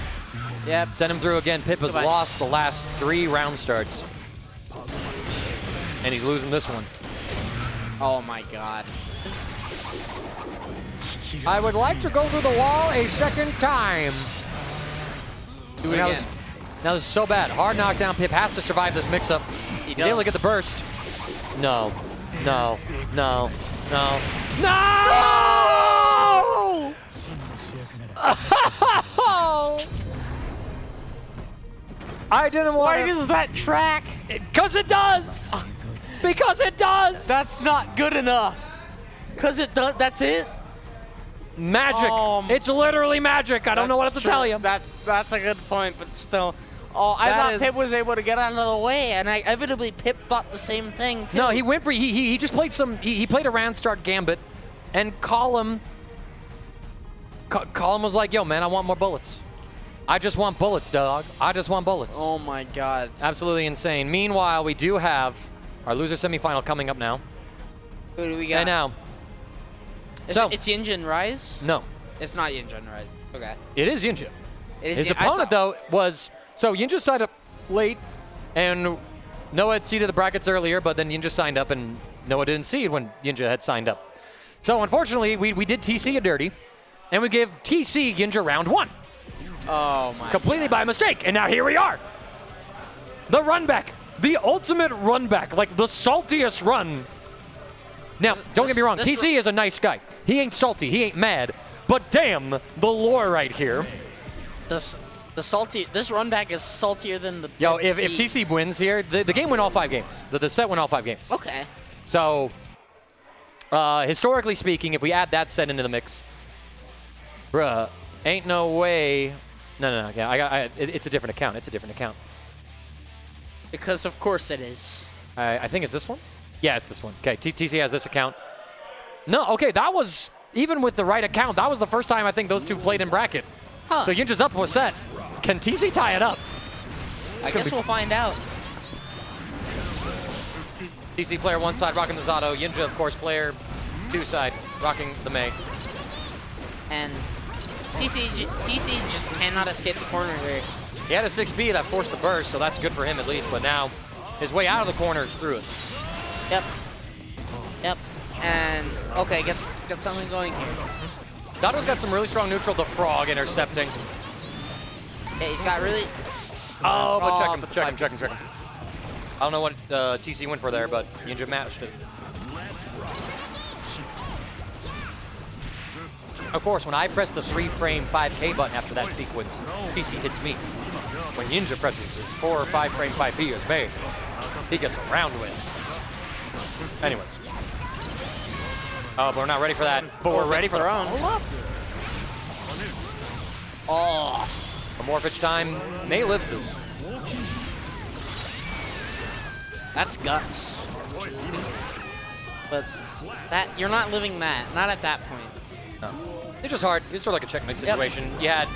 Yep. Send him through again. Pip has lost the last 3 round starts, and he's losing this one. Oh my God. I would like to go through the wall a second time. Do it again. Now this is so bad. Hard knockdown. Pip has to survive this mix-up. He's able to get the burst. No. No. No. No. No! I didn't want Why does that track? Because it does! Because it does! That's not good enough. Because it does. That's it? Magic. It's literally magic. I don't know what else to tell you. That's a good point, but still. Oh, I thought Pip was able to get out of the way, and evidently Pip thought the same thing too. No, he went for he just played some. He played a round start gambit, and Collom was like, "Yo, man, I want more bullets. I just want bullets, dog. I just want bullets." Oh my God. Absolutely insane. Meanwhile, we do have our loser semifinal coming up now. Who do we got? And now. It's Yiinja and Rize? No. It's not Yiinja and Rize. Okay. It is Yiinja. His opponent, though, was... So Yiinja signed up late, and Noah had seeded the brackets earlier, but then Yiinja signed up, and Noah didn't seed when Yiinja had signed up. So unfortunately, we did TC a dirty, and we gave TC Yiinja round 1. Oh my Completely by mistake, and now here we are. The run back, the ultimate run back, like the saltiest run. Now, don't get me wrong, TC is a nice guy. He ain't salty, he ain't mad, but damn, the lore right here. This run back is saltier than the Yo, if TC wins here, the game went all 5 games. The set went all 5 games. Okay. So, historically speaking, if we add that set into the mix, bruh, ain't no way. No. Yeah, it's a different account. It's a different account. Because of course it is. I think it's this one. Yeah, it's this one. Okay, TC has this account. No, okay, that was, even with the right account, that was the first time I think those two played in bracket. Huh. So Yiinja's up a set. Can TC tie it up? I guess we'll find out. TC player 1 side rocking the Zato. Yiinja, of course, player 2 side rocking the Mei. And TC just cannot escape the corner here. He had a 6B that forced the burst, so that's good for him at least. But now his way out of the corner is through it. Yep. And okay, get something going here. Dato's got some really strong neutral. The frog intercepting. Yeah, he's got really. Oh, but check him. I don't know what TC went for there, but Yiinja matched it. Of course, when I press the 3-frame 5K button after that sequence, TC hits me. When Yiinja presses his 4 or 5-frame 5P as Mei, he gets around with. Anyways. Oh, but we're not ready for that. But we're ready for the follow-up. Oh. Amorphage time. Mei lives this. That's guts. But that you're not living that. Not at that point. No. It's just hard. It's sort of like a checkmate situation. Yep.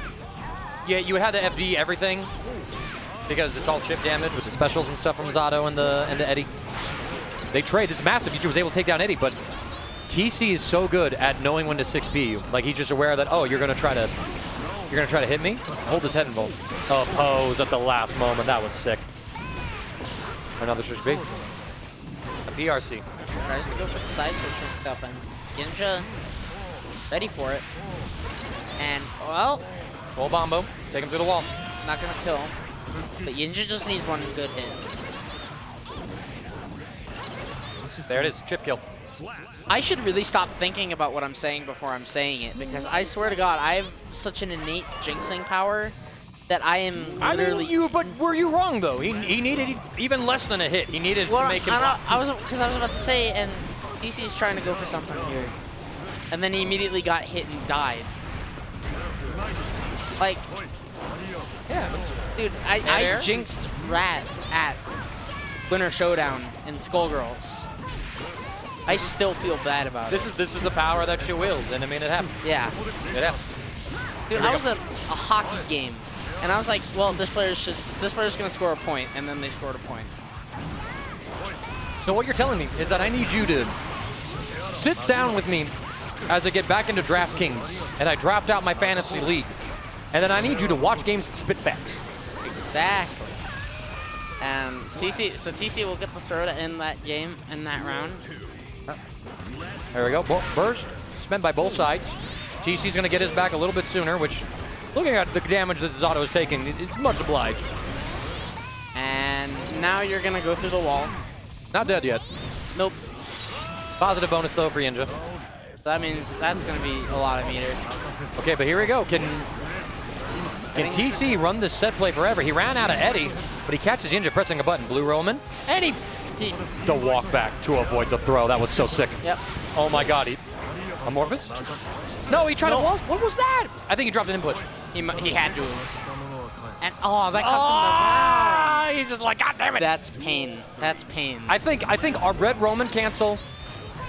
You had the FD everything because it's all chip damage with the specials and stuff from Zato and the Eddie. They trade. This is massive. Yiinja was able to take down Eddie, but TC is so good at knowing when to 6B you. Like he's just aware that, oh, you're gonna try to hit me? Hold his head and bolt. Oh, pose at the last moment. That was sick. Another 6B. A PRC. Tries to go for the side switch up, and Yiinja ready for it. And well, Full bombo. Take him through the wall. not gonna kill him. But Yiinja just needs one good hit. There it is. Chip kill. I should really stop thinking about what I'm saying before I'm saying it, because I swear to God, I have such an innate jinxing power that I am literally. But were you wrong though? He needed even less than a hit. He needed to make him. I was about to say, and DC's trying to go for something here, and then he immediately got hit and died. Like, yeah, dude, I jinxed Rat at Winter Showdown in Skullgirls. I still feel bad about it. This is the power that she wields, and I mean it happened. Yeah. It happened. Dude, I was at a hockey game, and I was like, well, this player's gonna score a point, and then they scored a point. So what you're telling me is that I need you to sit down with me as I get back into DraftKings and I draft out my fantasy league, and then I need you to watch games and spit facts. Exactly. TC will get the throw to end that game in that round. There we go. Burst spent by both sides. TC's going to get his back a little bit sooner, which, looking at the damage that Zato is taking, it's much obliged. And now you're going to go through the wall. Not dead yet. Nope. Positive bonus, though, for Yiinja. So that means that's going to be a lot of meter. Okay, but here we go. Can TC run this set play forever? He ran out of Eddie, but he catches Yiinja pressing a button. Blue Roman. And he the walk back to avoid the throw. That was so sick. Yep. Oh my God. Amorphous? No, he tried to wall. What was that? I think he dropped an input. He had to. And that cost him the. He's just like, God damn it. That's pain. That's pain. I think our red Roman cancel.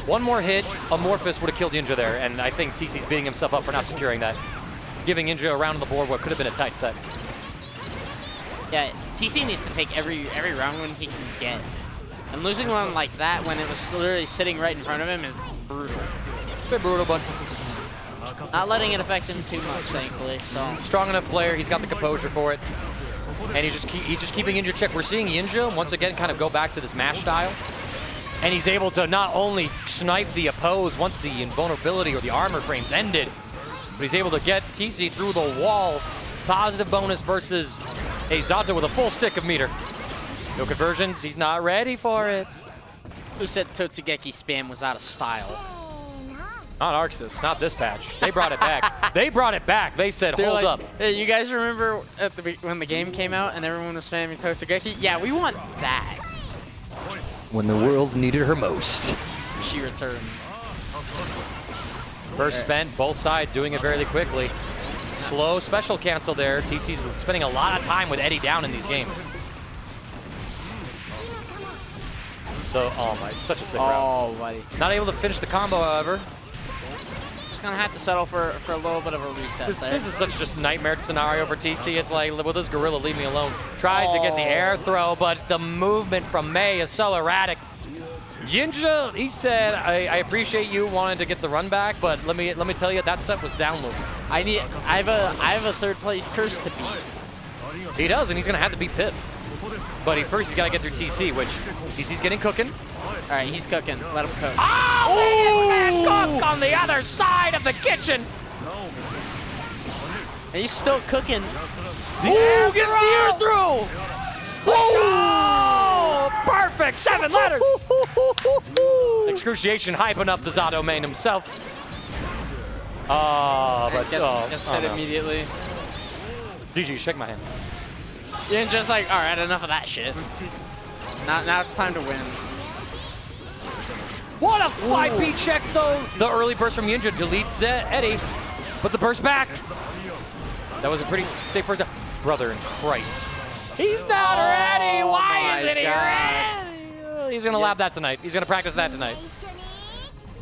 One more hit, Amorphous would have killed Yiinja there, and I think TC's beating himself up for not securing that. Giving Yiinja a round on the board, what could have been a tight set. Yeah, TC needs to take every round when he can get. And losing one like that when it was literally sitting right in front of him is brutal. A bit brutal, but not letting it affect him too much, thankfully. So strong enough player, he's got the composure for it. And he's just keeping Yiinja check. We're seeing Yiinja once again kind of go back to this mash style. And he's able to not only snipe the oppose once the invulnerability or the armor frames ended, but he's able to get TC through the wall. Positive bonus versus a Zato with a full stick of meter. No conversions, he's not ready for it. Who said Totsugeki spam was out of style? Not Arxis, not this patch. They brought it back. They brought it back. They said, They're hold like, up. Hey, you guys remember when the game came out and everyone was spamming Totsugeki? Yeah, we want that. When the world needed her most. She returned. First spent, both sides doing it fairly quickly. Slow special cancel there. TC's spending a lot of time with Eddie down in these games. So, oh my, such a sick round. Oh, buddy. Not able to finish the combo, however. Just gonna have to settle for a little bit of a reset there. This is such just nightmare scenario for TC. It's like, will this gorilla leave me alone? Tries to get the air throw, but the movement from Mei is so erratic. Yiinja, he said, I appreciate you wanting to get the run back, but let me tell you, that set was downloaded. I have a third place curse to beat. He does, and he's gonna have to beat Pip. But first he's gotta get through TC, which he's getting cooking. All right, he's cooking. Let him cook. Oh, cook on the other side of the kitchen. And he's still cooking. Ooh, gets the air through. Oh, perfect, 7 letters. Excruciation hyping up the Zato main himself. Oh, but gets hit no. immediately. GG, shake my hand. You're just like, all right, enough of that shit. Now it's time to win. What a 5P check, though. The early burst from Yiinja deletes Eddie, but the burst back. That was a pretty safe burst. Brother in Christ. He's not ready. Why isn't he ready? He's going to lab that tonight. He's going to practice that tonight.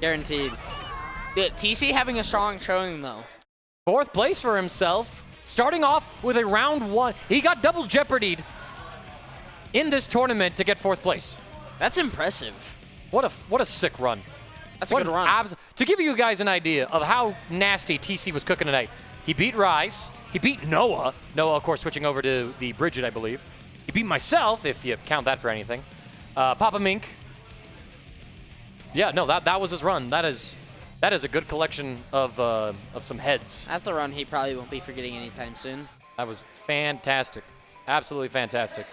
Guaranteed. Dude, TC having a strong showing, though. 4th place for himself. Starting off with a round 1. He got double jeopardied in this tournament to get 4th place. That's impressive. What a sick run. That's a good run. To give you guys an idea of how nasty TC was cooking tonight, he beat Rize. He beat Noah. Noah, of course, switching over to the Bridget, I believe. He beat myself, if you count that for anything. Papa Mink. Yeah, no, that was his run. That is a good collection of some heads. That's a run he probably won't be forgetting anytime soon. That was fantastic. Absolutely fantastic.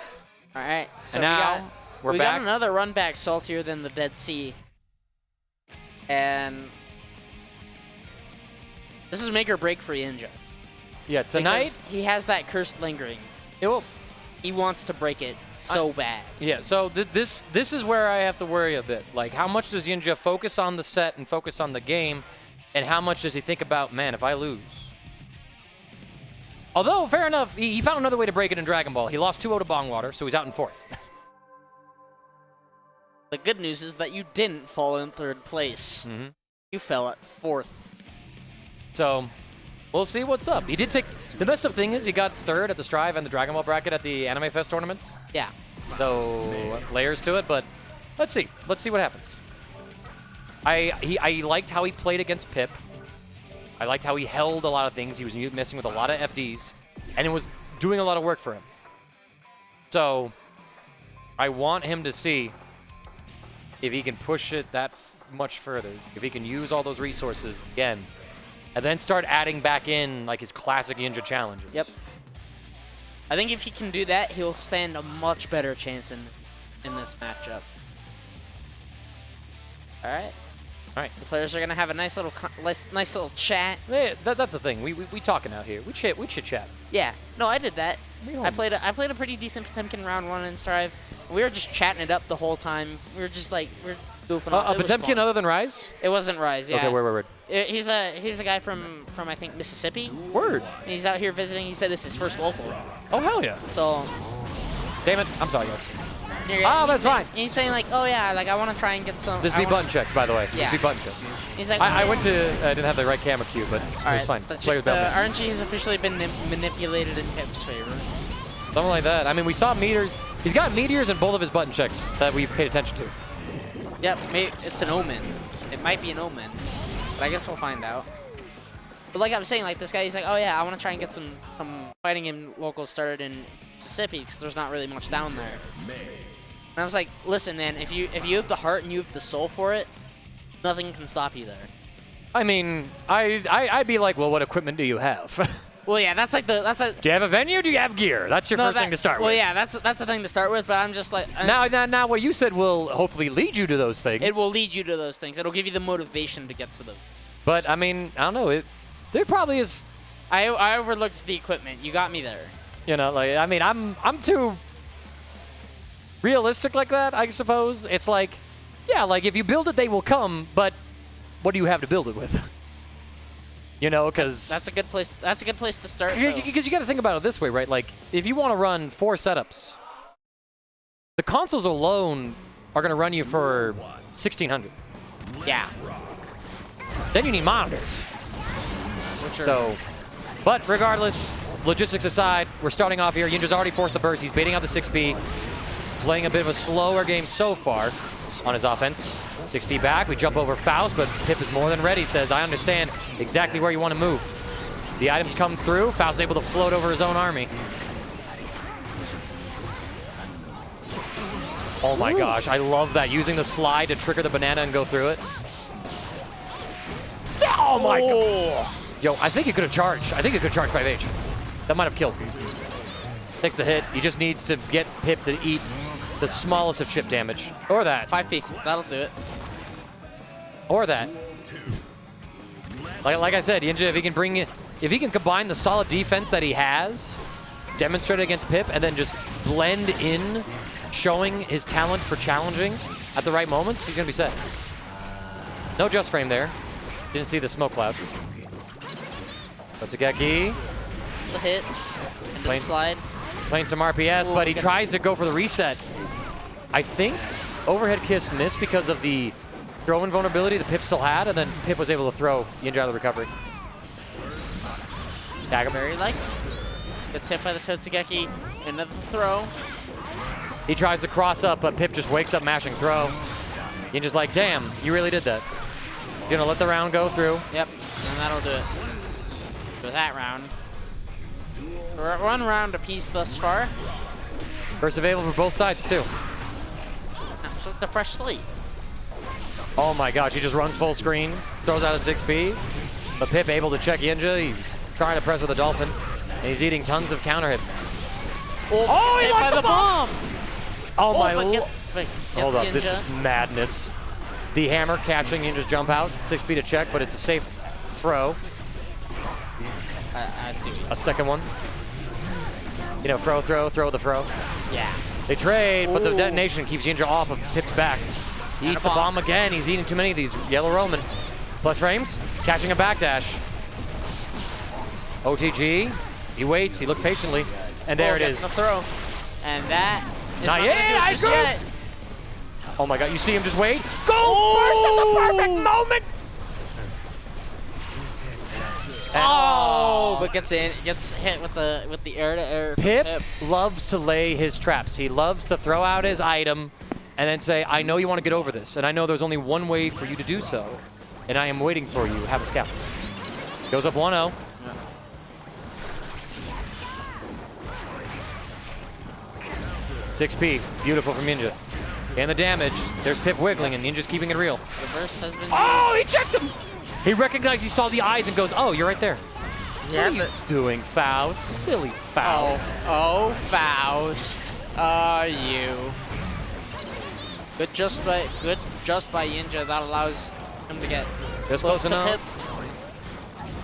All right. So and now we back. got another run back saltier than the Dead Sea. And this is make or break for Yiinja. Yeah, tonight because he has that curse lingering. It will. He wants to break it so bad. Yeah, so this is where I have to worry a bit. Like, how much does Yiinja focus on the set and focus on the game, and how much does he think about, man, if I lose? Although, fair enough, he found another way to break it in Dragon Ball. He lost 2-0 to Bongwater, so he's out in 4th. The good news is that you didn't fall in 3rd place. Mm-hmm. You fell at 4th. So, we'll see what's up. He did take... The messed up thing is he got 3rd at the Strive and the Dragon Ball bracket at the Anime Fest tournaments. Yeah. So, layers to it, but let's see. Let's see what happens. I liked how he played against Pip. I liked how he held a lot of things. He was messing with a lot of FDs, and it was doing a lot of work for him. So, I want him to see if he can push it that much further, if he can use all those resources again, and then start adding back in like his classic Yiinja challenges. Yep. I think if he can do that, he'll stand a much better chance in this matchup. All right. All right. The players are gonna have a nice little chat. Yeah, that's the thing. We talking out here. We chit chat. Yeah. No, I did that. I played a pretty decent Potemkin round 1 in Strive. We were just chatting it up the whole time. We were just like goofing off. A Potemkin other than Rize? It wasn't Rize. Yeah. Okay, word. He's a guy from I think Mississippi. Word. He's out here visiting. He said this is his first local. Oh hell yeah. So. Damn it. I'm sorry, guys. That's fine. He's saying like, oh yeah, like I want to try and get some. This be button checks, by the way. Yeah. This be button checks. He's like, I went to. I didn't have the right camera cue, but all it was fine. The RNG has officially been manipulated in Pip's favor. Something like that. I mean, we saw meteors. He's got meteors in both of his button checks that we've paid attention to. Yep, maybe it's an omen. It might be an omen, but I guess we'll find out. But like I'm saying, like this guy, he's like, oh yeah, I want to try and get some fighting in locals started in Mississippi because there's not really much down there. And I was like, listen, man, if you have the heart and you have the soul for it, nothing can stop you there. I mean, I'd be like, well, what equipment do you have? Well, yeah, that's a. Do you have a venue? Do you have gear? That's your first thing to start with. Well, yeah, that's the thing to start with. But I'm just like. Now, what you said will hopefully lead you to those things. It will lead you to those things. It'll give you the motivation to get to them. But I mean, I don't know. There probably is. I overlooked the equipment. You got me there. You know, like I mean, I'm too realistic like that. I suppose it's like, yeah, like if you build it, they will come. But what do you have to build it with? You know, because that's a good place. That's a good place to start. Because you got to think about it this way, right? Like, if you want to run 4 setups, the consoles alone are going to run you for $1,600. Yeah. Then you need monitors. So, but regardless, logistics aside, we're starting off here. Yiinja's already forced the burst. He's baiting out the 6B, playing a bit of a slower game so far on his offense. 6B back, we jump over Faust, but Pip is more than ready, says, I understand exactly where you want to move. The items come through, Faust is able to float over his own army. Oh my gosh, I love that, using the slide to trigger the banana and go through it. Oh my god. Yo, I think he could have charged. I think he could charge 5H. That might have killed. Takes the hit, he just needs to get Pip to eat the smallest of chip damage. Or that. 5P, that'll do it. Or that. Like I said, Yiinja, if he can combine the solid defense that he has, demonstrate it against Pip, and then just blend in, showing his talent for challenging at the right moments, he's gonna be set. No just frame there. Didn't see the smoke cloud. Otsugeki. The hit. Into the slide. Playing some RPS, but he tries to go for the reset. I think overhead kiss missed because of the throw invulnerability that Pip still had, and then Pip was able to throw Yiinja out of the recovery. Tag him. Very like. Gets hit by the Totsugeki. Into the throw. He tries to cross up, but Pip just wakes up mashing throw. Yiinja's like, damn, you really did that. He's gonna let the round go through. Yep, and that'll do it for that round. We're at 1 round apiece thus far. Burst available for both sides, too. That's with the fresh slate. Oh my gosh, he just runs full screens, throws out a 6B. But Pip able to check Yiinja. He's trying to press with a Dolphin, and he's eating tons of counter hits. Oh, he hit by the bomb! Oh my but Hold up, this Yiinja. is madness. The hammer catching Yiinja's jump out. 6B to check, but it's a safe throw. I see. A second one. You know, throw the throw. Yeah. They trade, but the detonation keeps Yiinja off of Pip's back. He eats the bomb again. He's eating too many of these. Yellow Roman. Plus frames, catching a backdash. OTG, he waits, he looked patiently, and there it is. The throw. And that is not yet. Just yet. Oh my god, you see him just wait? Go first at the perfect moment! Oh, but gets hit with the air-to-air. Pip loves to lay his traps. He loves to throw out his item and then say, I know you want to get over this, and I know there's only one way for you to do so, and I am waiting for you. Have a scout. Goes up 1-0. Yeah. 6P, beautiful from Yiinja. And the damage, there's Pip wiggling, and Ninja's keeping it real. The burst has been... Oh, he checked him! He recognized he saw the eyes and goes, oh, you're right there. Yeah, what are you doing, Faust? Silly Faust. Oh, Faust. You. Good just by Yiinja. That allows him to get just close enough.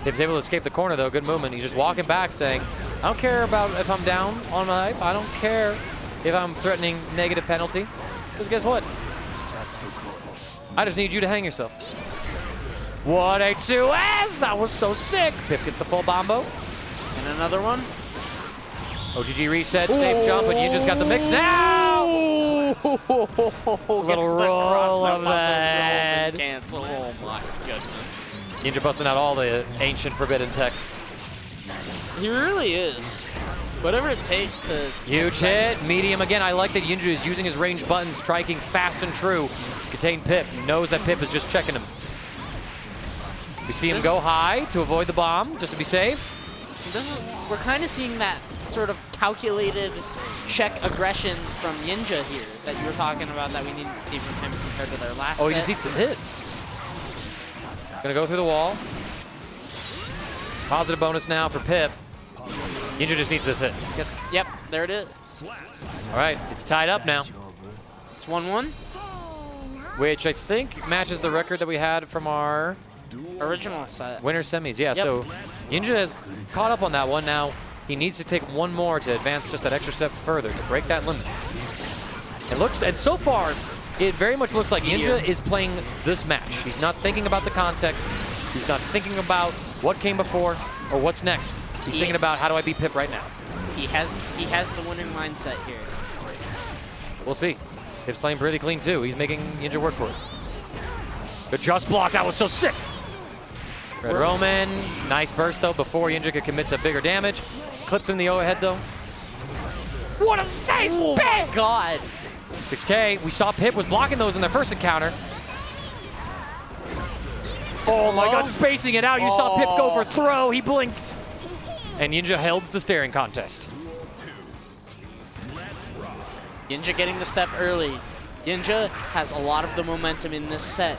Pip's able to escape the corner, though. Good movement. He's just walking back saying, I don't care about if I'm down on my life. I don't care if I'm threatening negative penalty. Because guess what? I just need you to hang yourself. What a 2S! That was so sick. Pip gets the full bombo. And another one. OGG reset, safe jump, and Yiinja's got the mix now! Little roll of that. Cancel. Oh my goodness. Yiinja busting out all the ancient forbidden text. He really is. Whatever it takes to... Huge hit, medium again. I like that Yiinja is using his range buttons, striking fast and true. Contain Pip. He knows that Pip is just checking him. We see him go high to avoid the bomb, just to be safe. We're kind of seeing that sort of calculated check aggression from Yiinja here that you were talking about that we need to see from him compared to their last Oh, set. he just eats the hit. Gonna go through the wall. Positive bonus now for Pip. Yiinja just needs this hit. Yep, there it is. All right, it's tied up now, It's 1-1. which I think matches the record that we had from our Original set. winter semis. Yeah, Yep. so Yiinja has caught up on that one. Now he needs to take one more to advance just that extra step further to break that limit. It looks, and so far, it very much looks like Yiinja is playing this match. He's not thinking about the context. He's not thinking about what came before or what's next. He's thinking about, how do I beat Pip right now? He has the winning mindset here. We'll see. Pip's playing pretty clean too. He's making Yiinja work for it. Good just block. That was so sick. Red Roman. Nice burst though before Yiinja could commit to bigger damage. Clips in the overhead though. What a save! Oh my god. 6K. We saw Pip was blocking those in their first encounter. Oh my god, spacing it out. You saw Pip go for throw. He blinked. And Yiinja holds the staring contest. Yiinja getting the step early. Yiinja has a lot of the momentum in this set.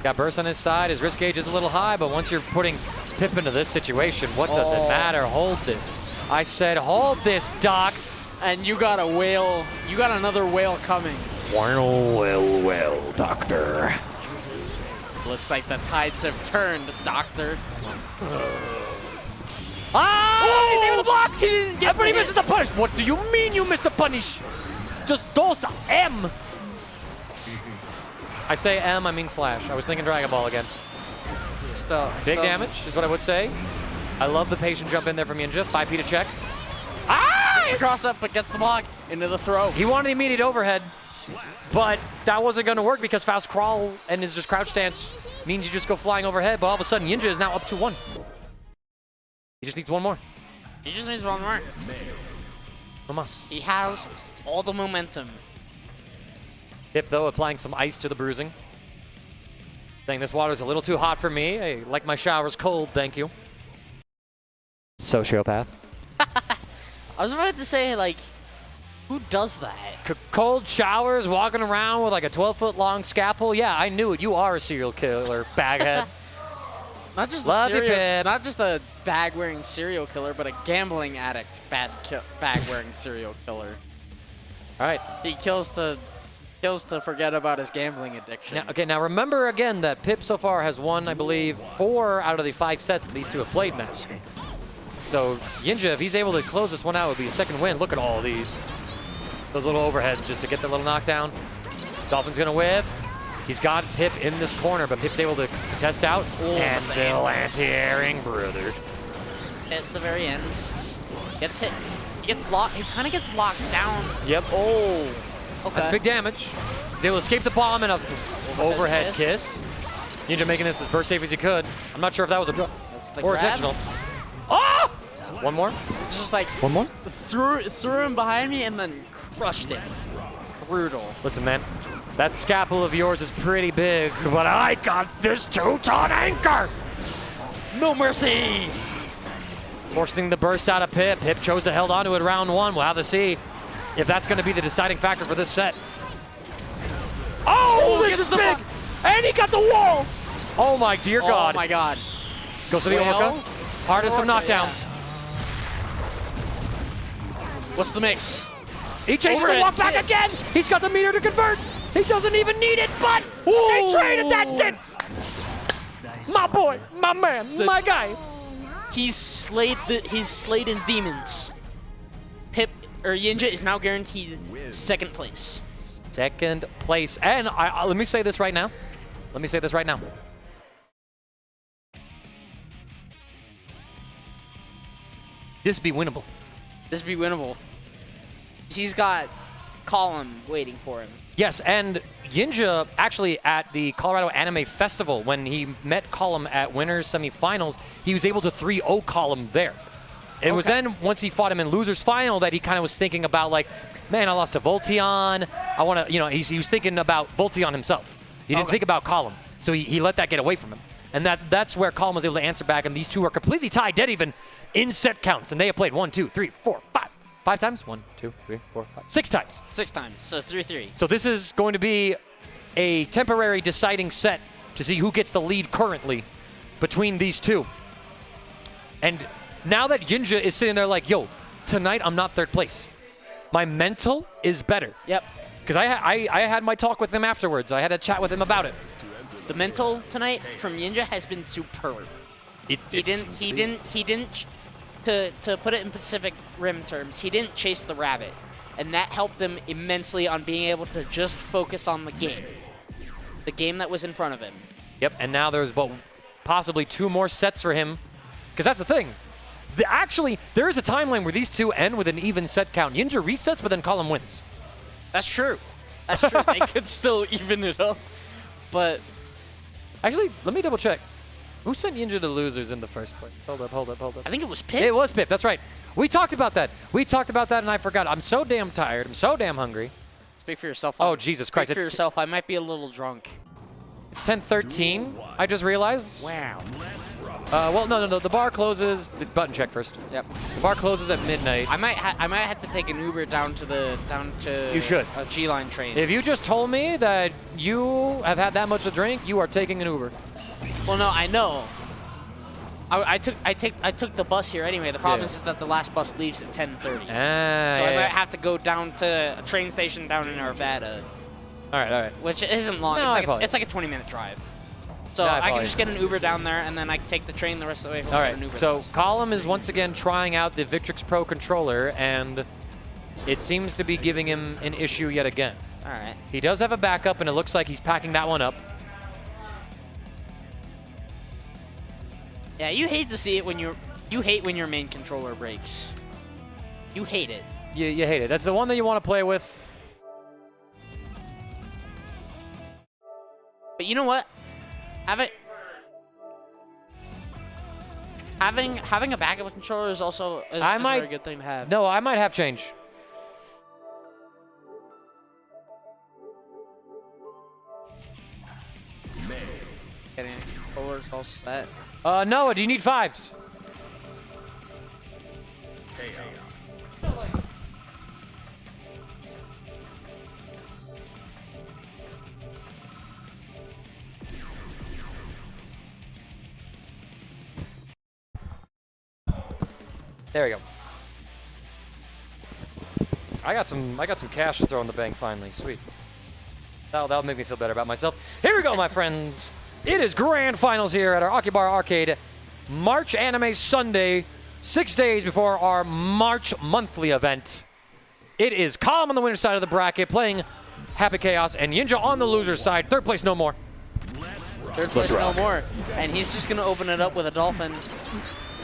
Got burst on his side. His risk gauge is a little high, but once you're putting Pip into this situation, what does it matter? Hold this. I said hold this, Doc. And you got a whale. You got another whale coming. Well, Doctor. Looks like the tides have turned, Doctor. He's able to block! He didn't get Everybody the misses the punish! What do you mean you missed the punish? Just dos M! I say M, I mean slash. I was thinking Dragon Ball again. Big damage is what I would say. I love the patient jump in there from Yiinja. 5P to check. Cross up, but gets the block into the throw. He wanted immediate overhead, but that wasn't going to work because Faust crawl and his just crouch stance means you just go flying overhead, but all of a sudden Yiinja is now up to 1. He just needs one more. He just needs one more. No mas. He has all the momentum. Pip, though, applying some ice to the bruising. Saying this water is a little too hot for me. I like my showers cold, thank you. Sociopath. I was about to say, like, who does that? Cold showers, walking around with like a 12-foot-long scalpel. Yeah, I knew it. You are a serial killer, baghead. Not just Love you, Pip. not just a bag-wearing serial killer, but a gambling addict, bag-wearing serial killer. All right. He kills to forget about his gambling addiction. Now remember again that Pip so far has won, I believe, 4 out of the 5 sets that these two have played now. So Yiinja, if he's able to close this one out, would be a second win. Look at all of these. Those little overheads just to get the little knockdown. Dolphin's gonna whiff. He's got Pip in this corner, but Pip's able to contest out. And Phil anti-airing, brother. At the very end, gets hit. He gets locked. He kind of gets locked down. Yep. Oh. Okay. That's big damage. He's able to escape the bomb and a overhead kiss. Yiinja making this as burst safe as he could. I'm not sure if that was a draw or intentional. Oh! One more? It's just like One more? threw him behind me and then crushed it. Brutal. Listen, man, that scalpel of yours is pretty big, but I got this 2-ton anchor! No mercy! Forcing the burst out of Pip. Pip chose to hold on to it round 1. We'll have to see if that's going to be the deciding factor for this set. Oh, this is big! And he got the wall! Oh my dear God. Oh my God. Goes for the overcut. Hardest of knockdowns. What's the mix? He chases the walk back again! He's got the meter to convert! He doesn't even need it, but they traded, that's it! My boy, my man, my guy. He's slayed his demons. Yiinja is now guaranteed second place. Second place. And let me say this right now. This be winnable. This would be winnable. He's got Collom waiting for him. Yes, and Yiinja actually at the Colorado Anime Festival, when he met Collom at Winners Semifinals, he was able to 3-0 Collom there. It was then, once he fought him in Losers Final, that he kind of was thinking about, like, man, I lost to Voltion. I want to, he was thinking about Voltion himself. He didn't think about Collom. So he let that get away from him. And that's where Collom was able to answer back, and these two are completely tied, dead even, in set counts. And they have played 1, 2, 3, 4, 5. 5 times? 1, 2, 3, 4, 5. 6 times. 6 times, so 3-3. So this is going to be a temporary deciding set to see who gets the lead currently between these two. And now that Yiinja is sitting there like, yo, tonight I'm not third place. My mental is better. Yep. Because I had my talk with him afterwards. I had a chat with him about it. The mental tonight from Yiinja has been superb. He didn't to put it in Pacific Rim terms, he didn't chase the rabbit. And that helped him immensely on being able to just focus on the game. The game that was in front of him. Yep, and now there's possibly 2 more sets for him. Because that's the thing. Actually, there is a timeline where these two end with an even set count. Yiinja resets, but then Collom wins. That's true. That's true. They could still even it up. But actually, let me double check. Who sent Yiinja to losers in the first place? Hold up. I think it was Pip. It was Pip, that's right. We talked about that. And I forgot. I'm so damn tired. I'm so damn hungry. Speak for yourself. Oh, Jesus Christ. Speak for yourself. I might be a little drunk. It's 10:13, I just realized. Wow. Well, no. The bar closes. The button check first. Yep. The bar closes at midnight. I might have to take an Uber down to You should. A G-line train. If you just told me that you have had that much to drink, you are taking an Uber. Well, no, I know. I took the bus here anyway. The problem is that the last bus leaves at 10:30. So I might have to go down to a train station down in Arvada. All right. Which isn't long. No, it's like a 20-minute drive. So Yeah, I can just get an Uber down there, and then I can take the train the rest of the way home. All right, an Uber so bus. Collom is once again trying out the Victrix Pro controller, and it seems to be giving him an issue yet again. All right. He does have a backup, and it looks like he's packing that one up. Yeah, you hate to see it when you hate when your main controller breaks. You hate it. You hate it. That's the one that you want to play with. But you know what? Having a backup controller is also a very good thing to have. No, I might have change. Getting controllers all set. Noah, do you need 5s? There we go. I got some cash to throw in the bank finally. Sweet. That'll make me feel better about myself. Here we go, my friends. It is grand finals here at our Akibar Arcade. March Anime Sunday, 6 days before our March monthly event. It is Collom on the winner's side of the bracket playing Happy Chaos, and Yiinja on the loser's side. Third place no more. Third place no more. And he's just gonna open it up with a dolphin.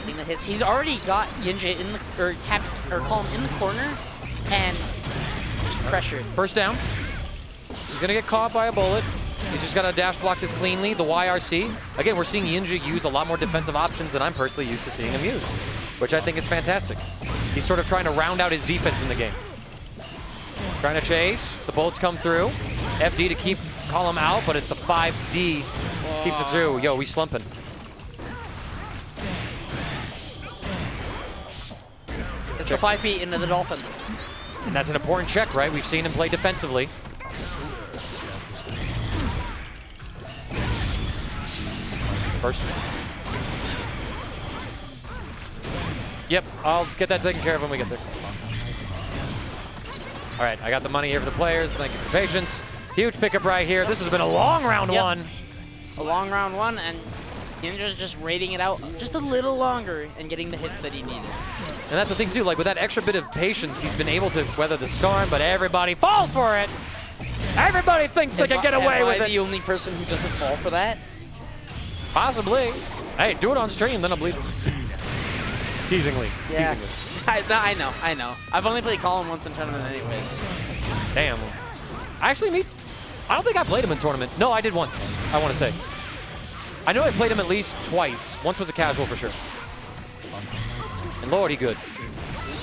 The hits. He's already got Yiinja in the Collom in the corner and pressured. First down. He's gonna get caught by a bullet. He's just gotta dash block this cleanly. The YRC. Again, we're seeing Yiinja use a lot more defensive options than I'm personally used to seeing him use, which I think is fantastic. He's sort of trying to round out his defense in the game. Trying to chase. The bullets come through. FD to keep Collom out, but it's the 5D keeps it through. Yo, we slumping. It's the 5 feet into the dolphin. And that's an important check, right? We've seen him play defensively. First. Yep, I'll get that taken care of when we get there. All right, I got the money here for the players. Thank you for your patience. Huge pickup right here. This has been a long round one. A long round one, and Yiinja's just raiding it out just a little longer and getting the hits that he needed. And that's the thing, too. Like, with that extra bit of patience, he's been able to weather the storm, but everybody falls for it. Everybody thinks they can get away with it. Am I the only person who doesn't fall for that? Possibly. Hey, do it on stream, then I'll believe it. Teasingly. Yeah. Teasingly. I know. I've only played Collom once in tournament anyways. Damn. Actually, I don't think I played him in tournament. No, I did once, I want to say. I know I played him at least twice. Once was a casual for sure. And Lord, he good.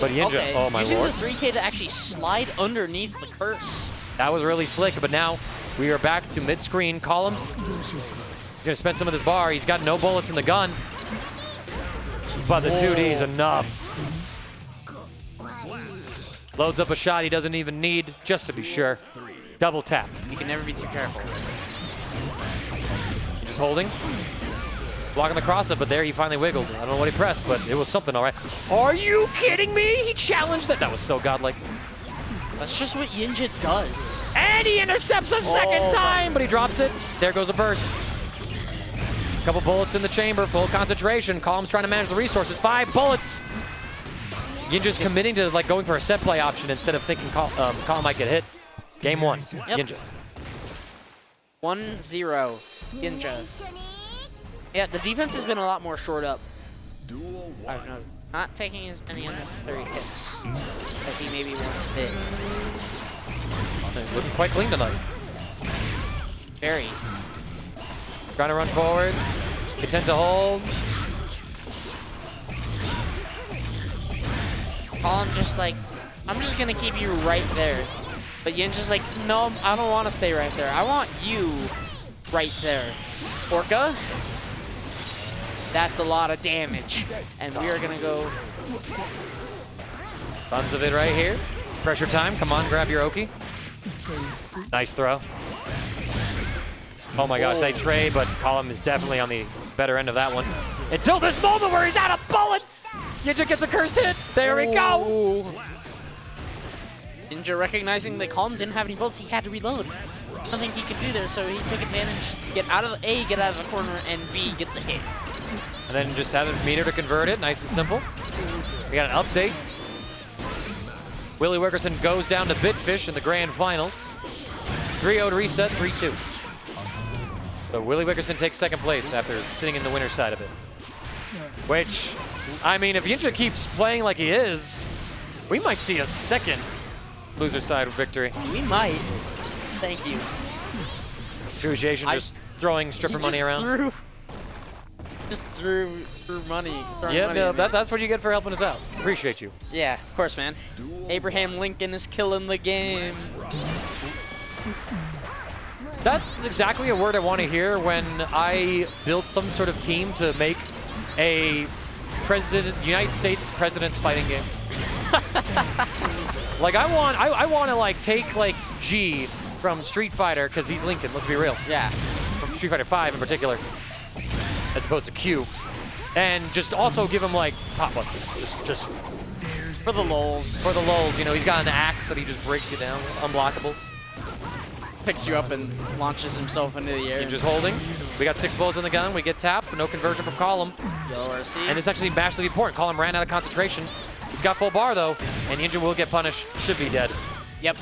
But Yiinja, oh my Using lord. the 3K to actually slide underneath the curse. That was really slick, but now we are back to mid-screen. Collom He's gonna spend some of this bar. He's got no bullets in the gun. But the 2D is enough. Loads up a shot he doesn't even need, just to be sure. Double tap. You can never be too careful. Just holding. Blocking the cross-up, but there he finally wiggled. I don't know what he pressed, but it was something all right. Are you kidding me? He challenged that. That was so godlike. That's just what Yiinja does. And he intercepts a second time, but he drops it. There goes a burst. Couple bullets in the chamber, full concentration. Collom's trying to manage the resources. 5 bullets. Yiinja's committing to like going for a set play option instead of thinking Collom might get hit. Game 1, Yep. Yiinja. 1-0, Yiinja. Yeah, the defense has been a lot more short up. I've noticed. Not taking as many unnecessary hits as he maybe once did. Looking quite clean tonight. Very. Trying to run forward. Content to hold. Collom just like, I'm just gonna keep you right there. But Yiinja's like, no, I don't want to stay right there. I want you right there. Orca. That's a lot of damage. And we are gonna go. Tons of it right here. Pressure time. Come on, grab your Oki. Nice throw. Oh my gosh, they trade, but Collom is definitely on the better end of that one. Until this moment where he's out of bullets! Yiinja gets a cursed hit. There we go. Yiinja recognizing that Collom didn't have any bullets, he had to reload. Nothing he could do there, so he took advantage. Get out of A, get out of the corner, and B, get the hit. And then just had a meter to convert it. Nice and simple. We got an update. Willie Wilkerson goes down to Bitfish in the grand finals. 3-0 to reset, 3-2. So Willie Wilkerson takes second place after sitting in the winner's side of it. Which, I mean, if Yiinja keeps playing like he is, we might see a second loser side victory. We might. Thank you. Association just throwing stripper money around. Just threw money. Yeah, that's what you get for helping us out. Appreciate you. Yeah, of course, man. Abraham Lincoln is killing the game. That's exactly a word I want to hear when I build some sort of team to make a United States president's fighting game. Like I want to like take like G from Street Fighter because he's Lincoln. Let's be real. Yeah. From Street Fighter 5 in particular, as opposed to Q, and just also give him like Pot Buster. Just for the lulz. For the lulz, you know, he's got an axe that he just breaks you down, unblockable. Picks you up and launches himself into the air. He's just holding. We got 6 bullets in the gun. We get tapped. No conversion from Collom. Yellow RC. And it's actually massively important. Collom ran out of concentration. He's got full bar though, and Yiinja will get punished. Should be dead. Yep.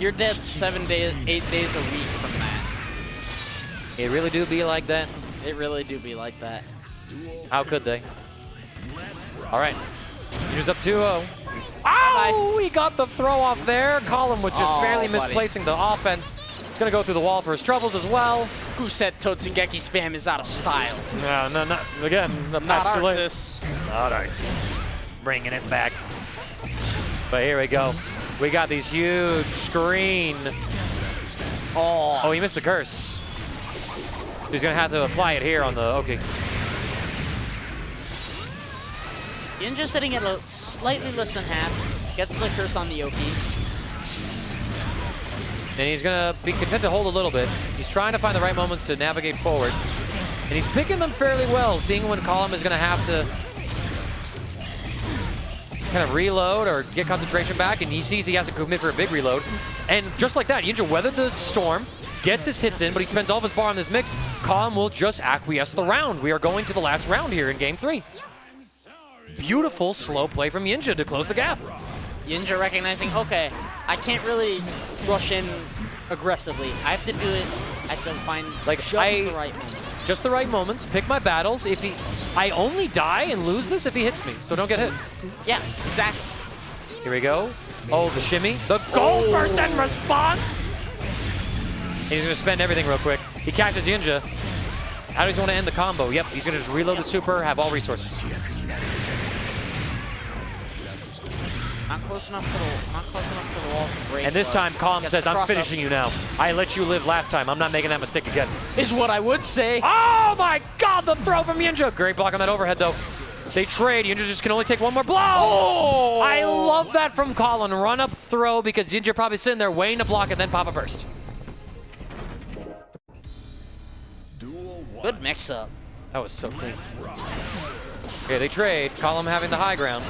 You're dead 7 days, 8 days a week from that. It really do be like that. It really do be like that. How could they? All right. Yiinja's up 2-0. Oh, he got the throw off there. Collom was just barely misplacing the offense. He's going to go through the wall for his troubles as well. Who said Totsugeki spam is out of style? No, not again. Not Arxis. Not Arxis. Bringing it back. But here we go. We got these huge screen. Oh, he missed the curse. He's going to have to apply it here on the okay. Yiinja sitting at a slightly less than half. Gets the curse on the Oki. And he's going to be content to hold a little bit. He's trying to find the right moments to navigate forward. And he's picking them fairly well, seeing when Collom is going to have to kind of reload or get concentration back, and he sees he has to commit for a big reload. And just like that, Yiinja weathered the storm, gets his hits in, but he spends all of his bar on this mix. Collom will just acquiesce the round. We are going to the last round here in Game 3. Beautiful slow play from Yiinja to close the gap. Yiinja recognizing, okay, I can't really rush in aggressively. I have to do it. I have to find just the right moment. Just the right moments. Pick my battles. I only die and lose this if he hits me, so don't get hit. Yeah, exactly. Here we go. Oh, the shimmy. The gold burst and response. He's going to spend everything real quick. He catches Yiinja. How does he want to end the combo? Yep, he's going to just reload the super, have all resources. Not close enough to the wall to break. And this time, Collom gets says, the I'm cross up. finishing you now. I let you live last time. I'm not making that mistake again. Is what I would say. Oh my God, the throw from Yiinja. Great block on that overhead, though. They trade. Yiinja just can only take one more blow. Oh! I love that from Collom. Run up throw because Yiinja probably sitting there waiting to block and then pop a burst. Good mix-up. That was so clean. Okay, they trade. Collom having the high ground.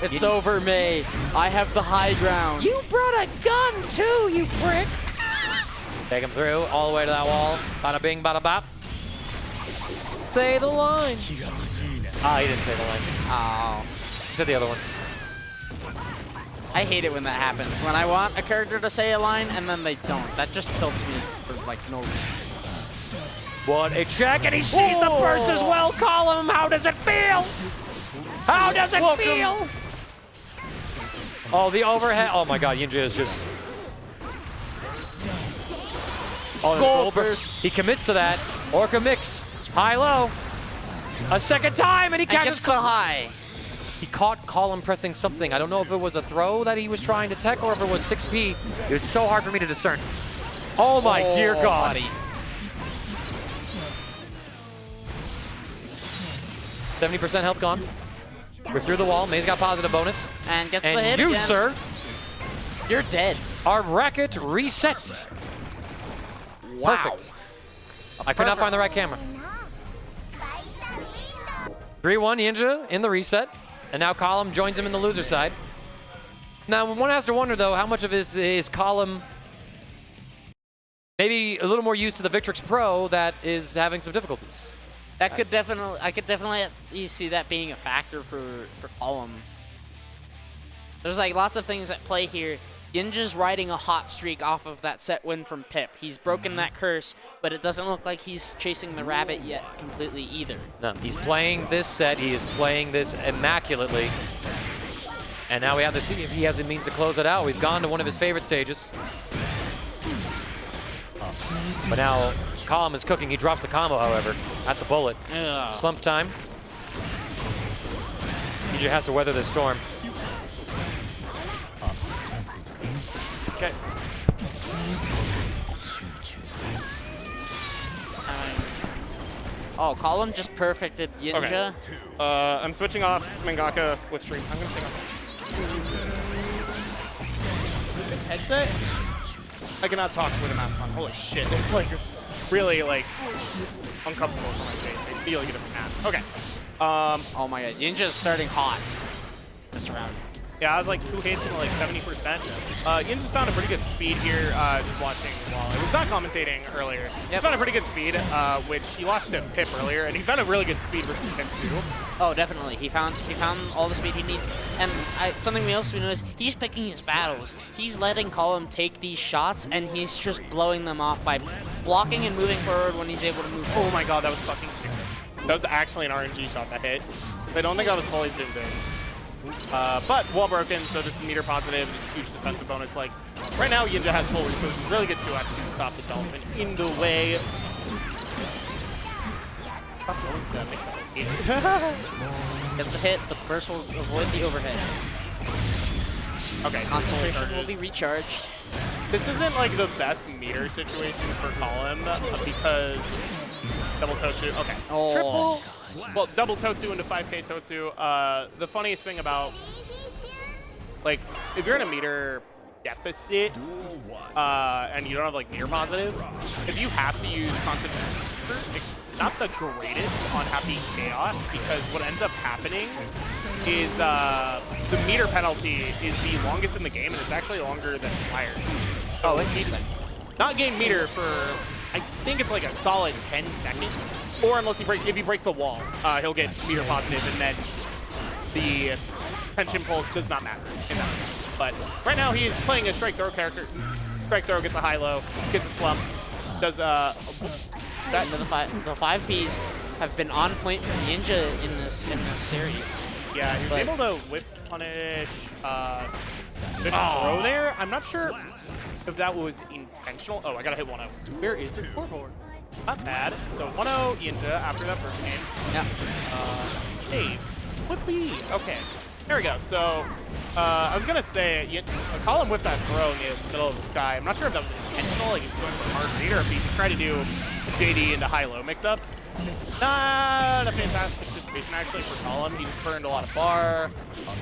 It's over, May. I have the high ground. You brought a gun too, you prick. Take him through, all the way to that wall. Bada bing, bada bop. Say the line. Ah, he didn't say the line. Oh. He said the other one. I hate it when that happens. When I want a character to say a line and then they don't. That just tilts me for like no reason. What a check, and he sees the burst as well. Collom, how does it feel? How does it feel? Oh, the overhead. Oh my God, Yiinja is just. Oh, the goal burst. He commits to that. Orca mix. High-low. A second time, and he catches the high. He caught Collom pressing something. I don't know if it was a throw that he was trying to tech or if it was 6P. It was so hard for me to discern. Oh my dear God. Buddy. 70% health gone. We're through the wall. May's got positive bonus. And gets And the hit you, again. sir, You're dead. our racket resets. Wow. Perfect. I could not find the right camera. 3-1 Yiinja in the reset. And now Collom joins him in the loser side. Now, one has to wonder, though, how much of this is Collom maybe a little more used to the Victrix Pro that is having some difficulties. That could definitely, I could definitely see that being a factor for Collom. There's like lots of things at play here. Yiinja's riding a hot streak off of that set win from Pip. He's broken that curse, but it doesn't look like he's chasing the rabbit yet completely either. No, he's playing this set. He is playing this immaculately. And now we have to see if he has the means to close it out. We've gone to one of his favorite stages. But now Collom is cooking. He drops the combo, however, at the bullet. Ugh. Slump time. Yiinja has to weather this storm. Okay. Oh, Collom just perfected Yiinja. Okay. I'm switching off Mangaka with stream. I'm gonna take off this headset. I cannot talk with a mask on. Holy shit! It's like really like uncomfortable for my face. I feel like a different mask. Okay. Oh my God, Yiinja's starting hot this round. Yeah, I was like 2 hits and like 70%. Yiinja's found a pretty good speed here, just watching while I was not commentating earlier. He's found a pretty good speed, which he lost to Pip earlier, and he found a really good speed versus Pip too. Oh, definitely. He found all the speed he needs. And something we also noticed, he's picking his battles. He's letting Collom take these shots, and he's just blowing them off by blocking and moving forward when he's able to move forward. Oh my God, that was fucking scary. That was actually an RNG shot that hit. I don't think I was fully zoomed in. But wall broken, so this is meter positive, this is huge defensive bonus. Like, right now, Yiinja has full resources, really good 2S to stop the Dolphin in the way. Gets the hit, the burst will avoid the overhead. Okay, so Concentration will be recharged. this isn't like the best meter situation for Collom because double Totsu. Okay, Oh. triple. Well, double Totsu into 5K Totsu. The funniest thing about, like, if you're in a meter deficit and you don't have, like, meter positive, if you have to use constant meter, it's not the greatest on Happy Chaos because what ends up happening is the meter penalty is the longest in the game, and it's actually longer than Flyers. Oh, interesting. Not gain meter for, I think it's like a solid 10 seconds. Or unless if he breaks the wall, he'll get meter positive, and then the pension pulse does not matter in that. But right now he's playing a strike throw character. Strike throw gets a high-low, gets a slump, does that. The 5Ps have been on point for Yiinja in this series. Yeah, he was able to whiff punish. Good throw there. I'm not sure if that was intentional. Oh, I gotta hit 1-0. Where is the scoreboard? Not bad. So 1-0 Yiinja after that first game. Yeah. Dave would be okay. There we go. So I was gonna say, Collom with that throw in the middle of the sky. I'm not sure if that was intentional, like he was going for a hard read, or if he just tried to do a JD into high-low mix-up. Not a fantastic situation actually for Collom. He just burned a lot of bar.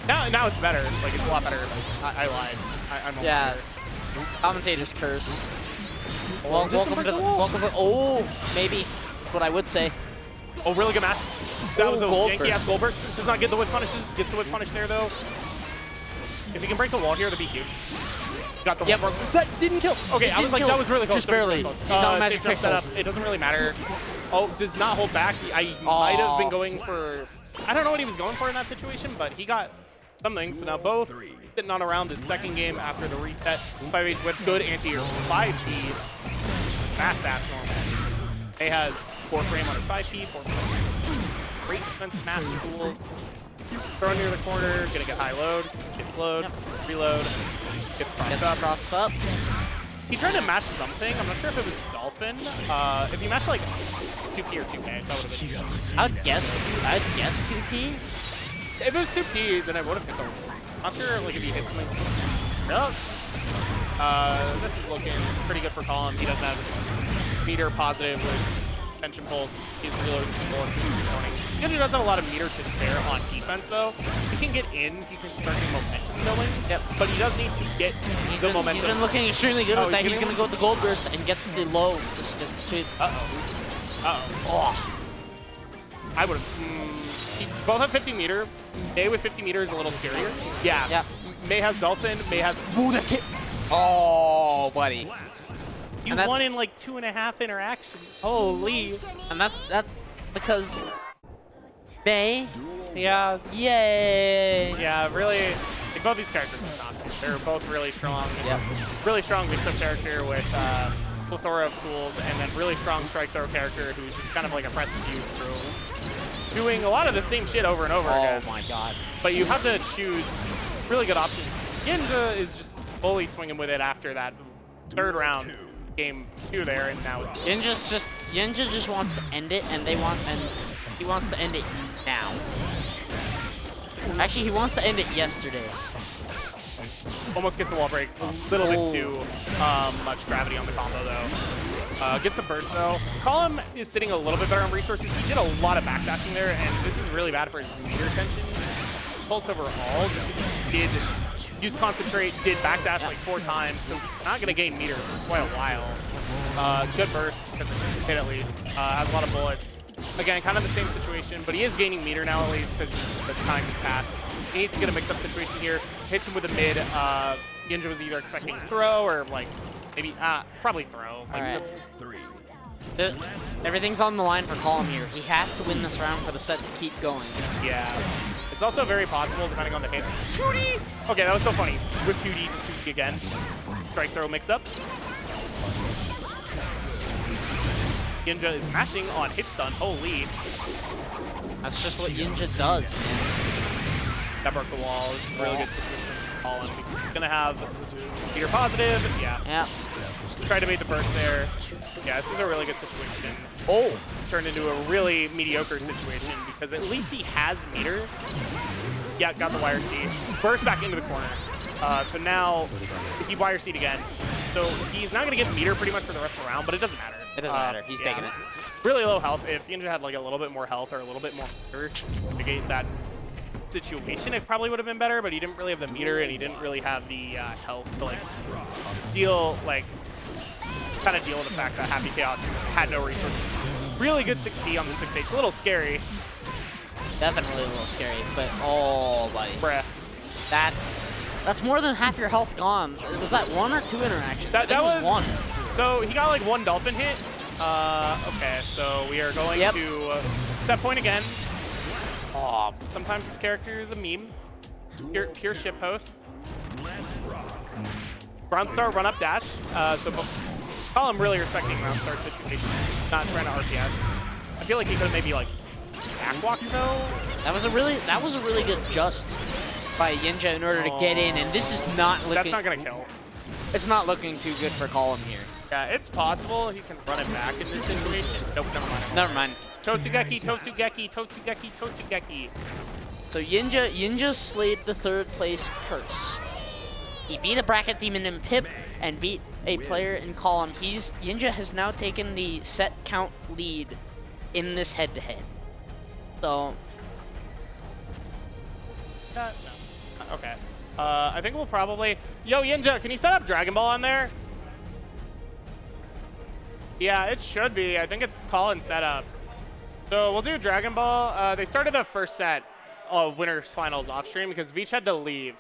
Now it's better. Like it's a lot better. I lied. I'm a Yeah. liar. Commentator's curse. Oh, Welcome to the oh, maybe what I would say. Oh, really good match. That was a gold janky ass burst. gold burst. Does not get the whip punishes. Gets the whip punish there though. If he can break the wall here, that'd be huge. Got the Yep. wall. That didn't kill. Okay, I was like, that was really close. Just That was barely. really close. He's on magic safe jump pixel. setup. It doesn't really matter. Oh, does not hold back. I might have been going for. I don't know what he was going for in that situation, but he got something. So now both sitting on around the second game after the reset. 5H whips good anti-air 5P. Fast ass normal. A has 4 frame on her 5P, 4 frame. Great defensive master tools. Throw near the corner, gonna get high load, gets load, reload, gets crossed up. He tried to mash something. I'm not sure if it was Dolphin. If you mashed like 2P or 2K, that would have been good. I'd guess 2P. If it was 2P, then I would have hit the wall. Not sure like if he hit something. No. This is looking pretty good for Collom. He doesn't have meter positive with tension pulse. He's reloading some bullets in the morning. Yiinja does have a lot of meter to spare on defense though. He can get in, he can start getting momentum going. Yep. But he does need to get the momentum. He's been looking extremely good with that. He's going to go with the gold burst and gets the low. Oh. I would have. Both have 50 meter. May with 50 meter is a little scarier. Yeah. May has Dolphin. May has. Ooh, that hit. Oh, buddy. You won in like 2.5 interactions. Holy. And that because they. Yeah. Yay. Yeah, really. Like both these characters are not. They're both really strong. Yep. Really strong mix-up character with plethora of tools, and then really strong strike throw character who's just kind of like oppresses you through doing a lot of the same shit over and over again. Oh my god. But you have to choose really good options. Yiinja is just fully swinging with it after that third round, game 2 there, and now it's Yiinja just wants to end it, and he wants to end it now. Actually, he wants to end it yesterday. almost gets a wall break. A little bit too much gravity on the combo though. Gets a burst though. Collom is sitting a little bit better on resources. He did a lot of backdashing there, and this is really bad for his meter tension. Pulse overall did use concentrate, did backdash like 4 times, so not gonna gain meter for quite a while. Good burst, because it hit at least. Has a lot of bullets. Again, kind of the same situation, but he is gaining meter now at least because the time has passed. He needs to get a mix-up situation here. Hits him with a mid. Yiinja was either expecting throw or like maybe probably throw. Like, all right. that's 3. Everything's on the line for Collom here. He has to win this round for the set to keep going. Yeah. It's also very possible, depending on the hits. 2D! Okay, that was so funny. With 2D, just 2D again. Strike throw mix-up. Yiinja is mashing on hit stun. Holy. That's just what Yiinja does, man. That broke the wall. This is a really good situation for Collom. He's gonna have meter positive. Yeah. Try to bait the burst there. Yeah, this is a really good situation. Oh, turned into a really mediocre situation because at least he has meter. Yeah, got the wire seed. Burst back into the corner. So now he wire seed again. So he's not gonna get meter pretty much for the rest of the round, but it doesn't matter. It doesn't matter. He's taking it. Really low health. If Yiinja had like a little bit more health or a little bit more meter to mitigate that situation, it probably would have been better, but he didn't really have the meter and he didn't really have the health to like deal with the fact that Happy Chaos had no resources. Really good 6P on the 6H. A little scary. Definitely a little scary, but oh, buddy. Bruh. That's more than half your health gone. Was that 1 or 2 interactions? That was 1. So he got like 1 dolphin hit. Okay, so we are going to set point again. Oh, sometimes this character is a meme. Pure shitpost. Ground start, run up dash. So Collom really respecting ground start situation, not trying to RPS. I feel like he could have maybe like backwalk though. That was a really good just by Yiinja in order to get in, and this is not looking. That's not gonna kill. It's not looking too good for Collom here. Yeah, it's possible he can run it back in this situation. Nope, never mind. Never mind. Totsugeki, Totsugeki, Totsugeki, Totsugeki. So Yiinja slayed the third place curse. He beat a bracket demon in Pip and beat a player in Collom. Yiinja has now taken the set count lead in this head-to-head. So No. Okay. I think we'll probably... Yo, Yiinja, can you set up Dragon Ball on there? Yeah, it should be. I think it's call-in setup. So we'll do Dragon Ball. They started the first set, winners finals off stream because Veach had to leave.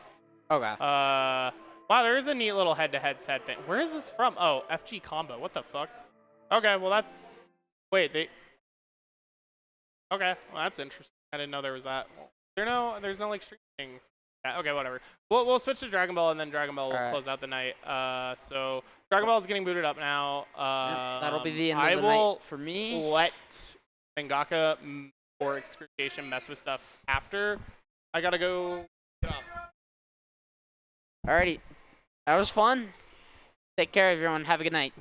okay. Wow, there is a neat little head-to-head set thing. Where is this from? Oh, FG combo. What the fuck? Okay, well that's... Wait, they... Okay, well that's interesting. I didn't know there was that. There's no like streaming. Yeah, okay, whatever. We'll switch to Dragon Ball and then Dragon Ball will close out the night. So Dragon Ball is getting booted up now. That'll be the end of the night for me. Let Mangaka or Excruciation mess with stuff after. I gotta go get off. Alrighty. That was fun. Take care, everyone. Have a good night.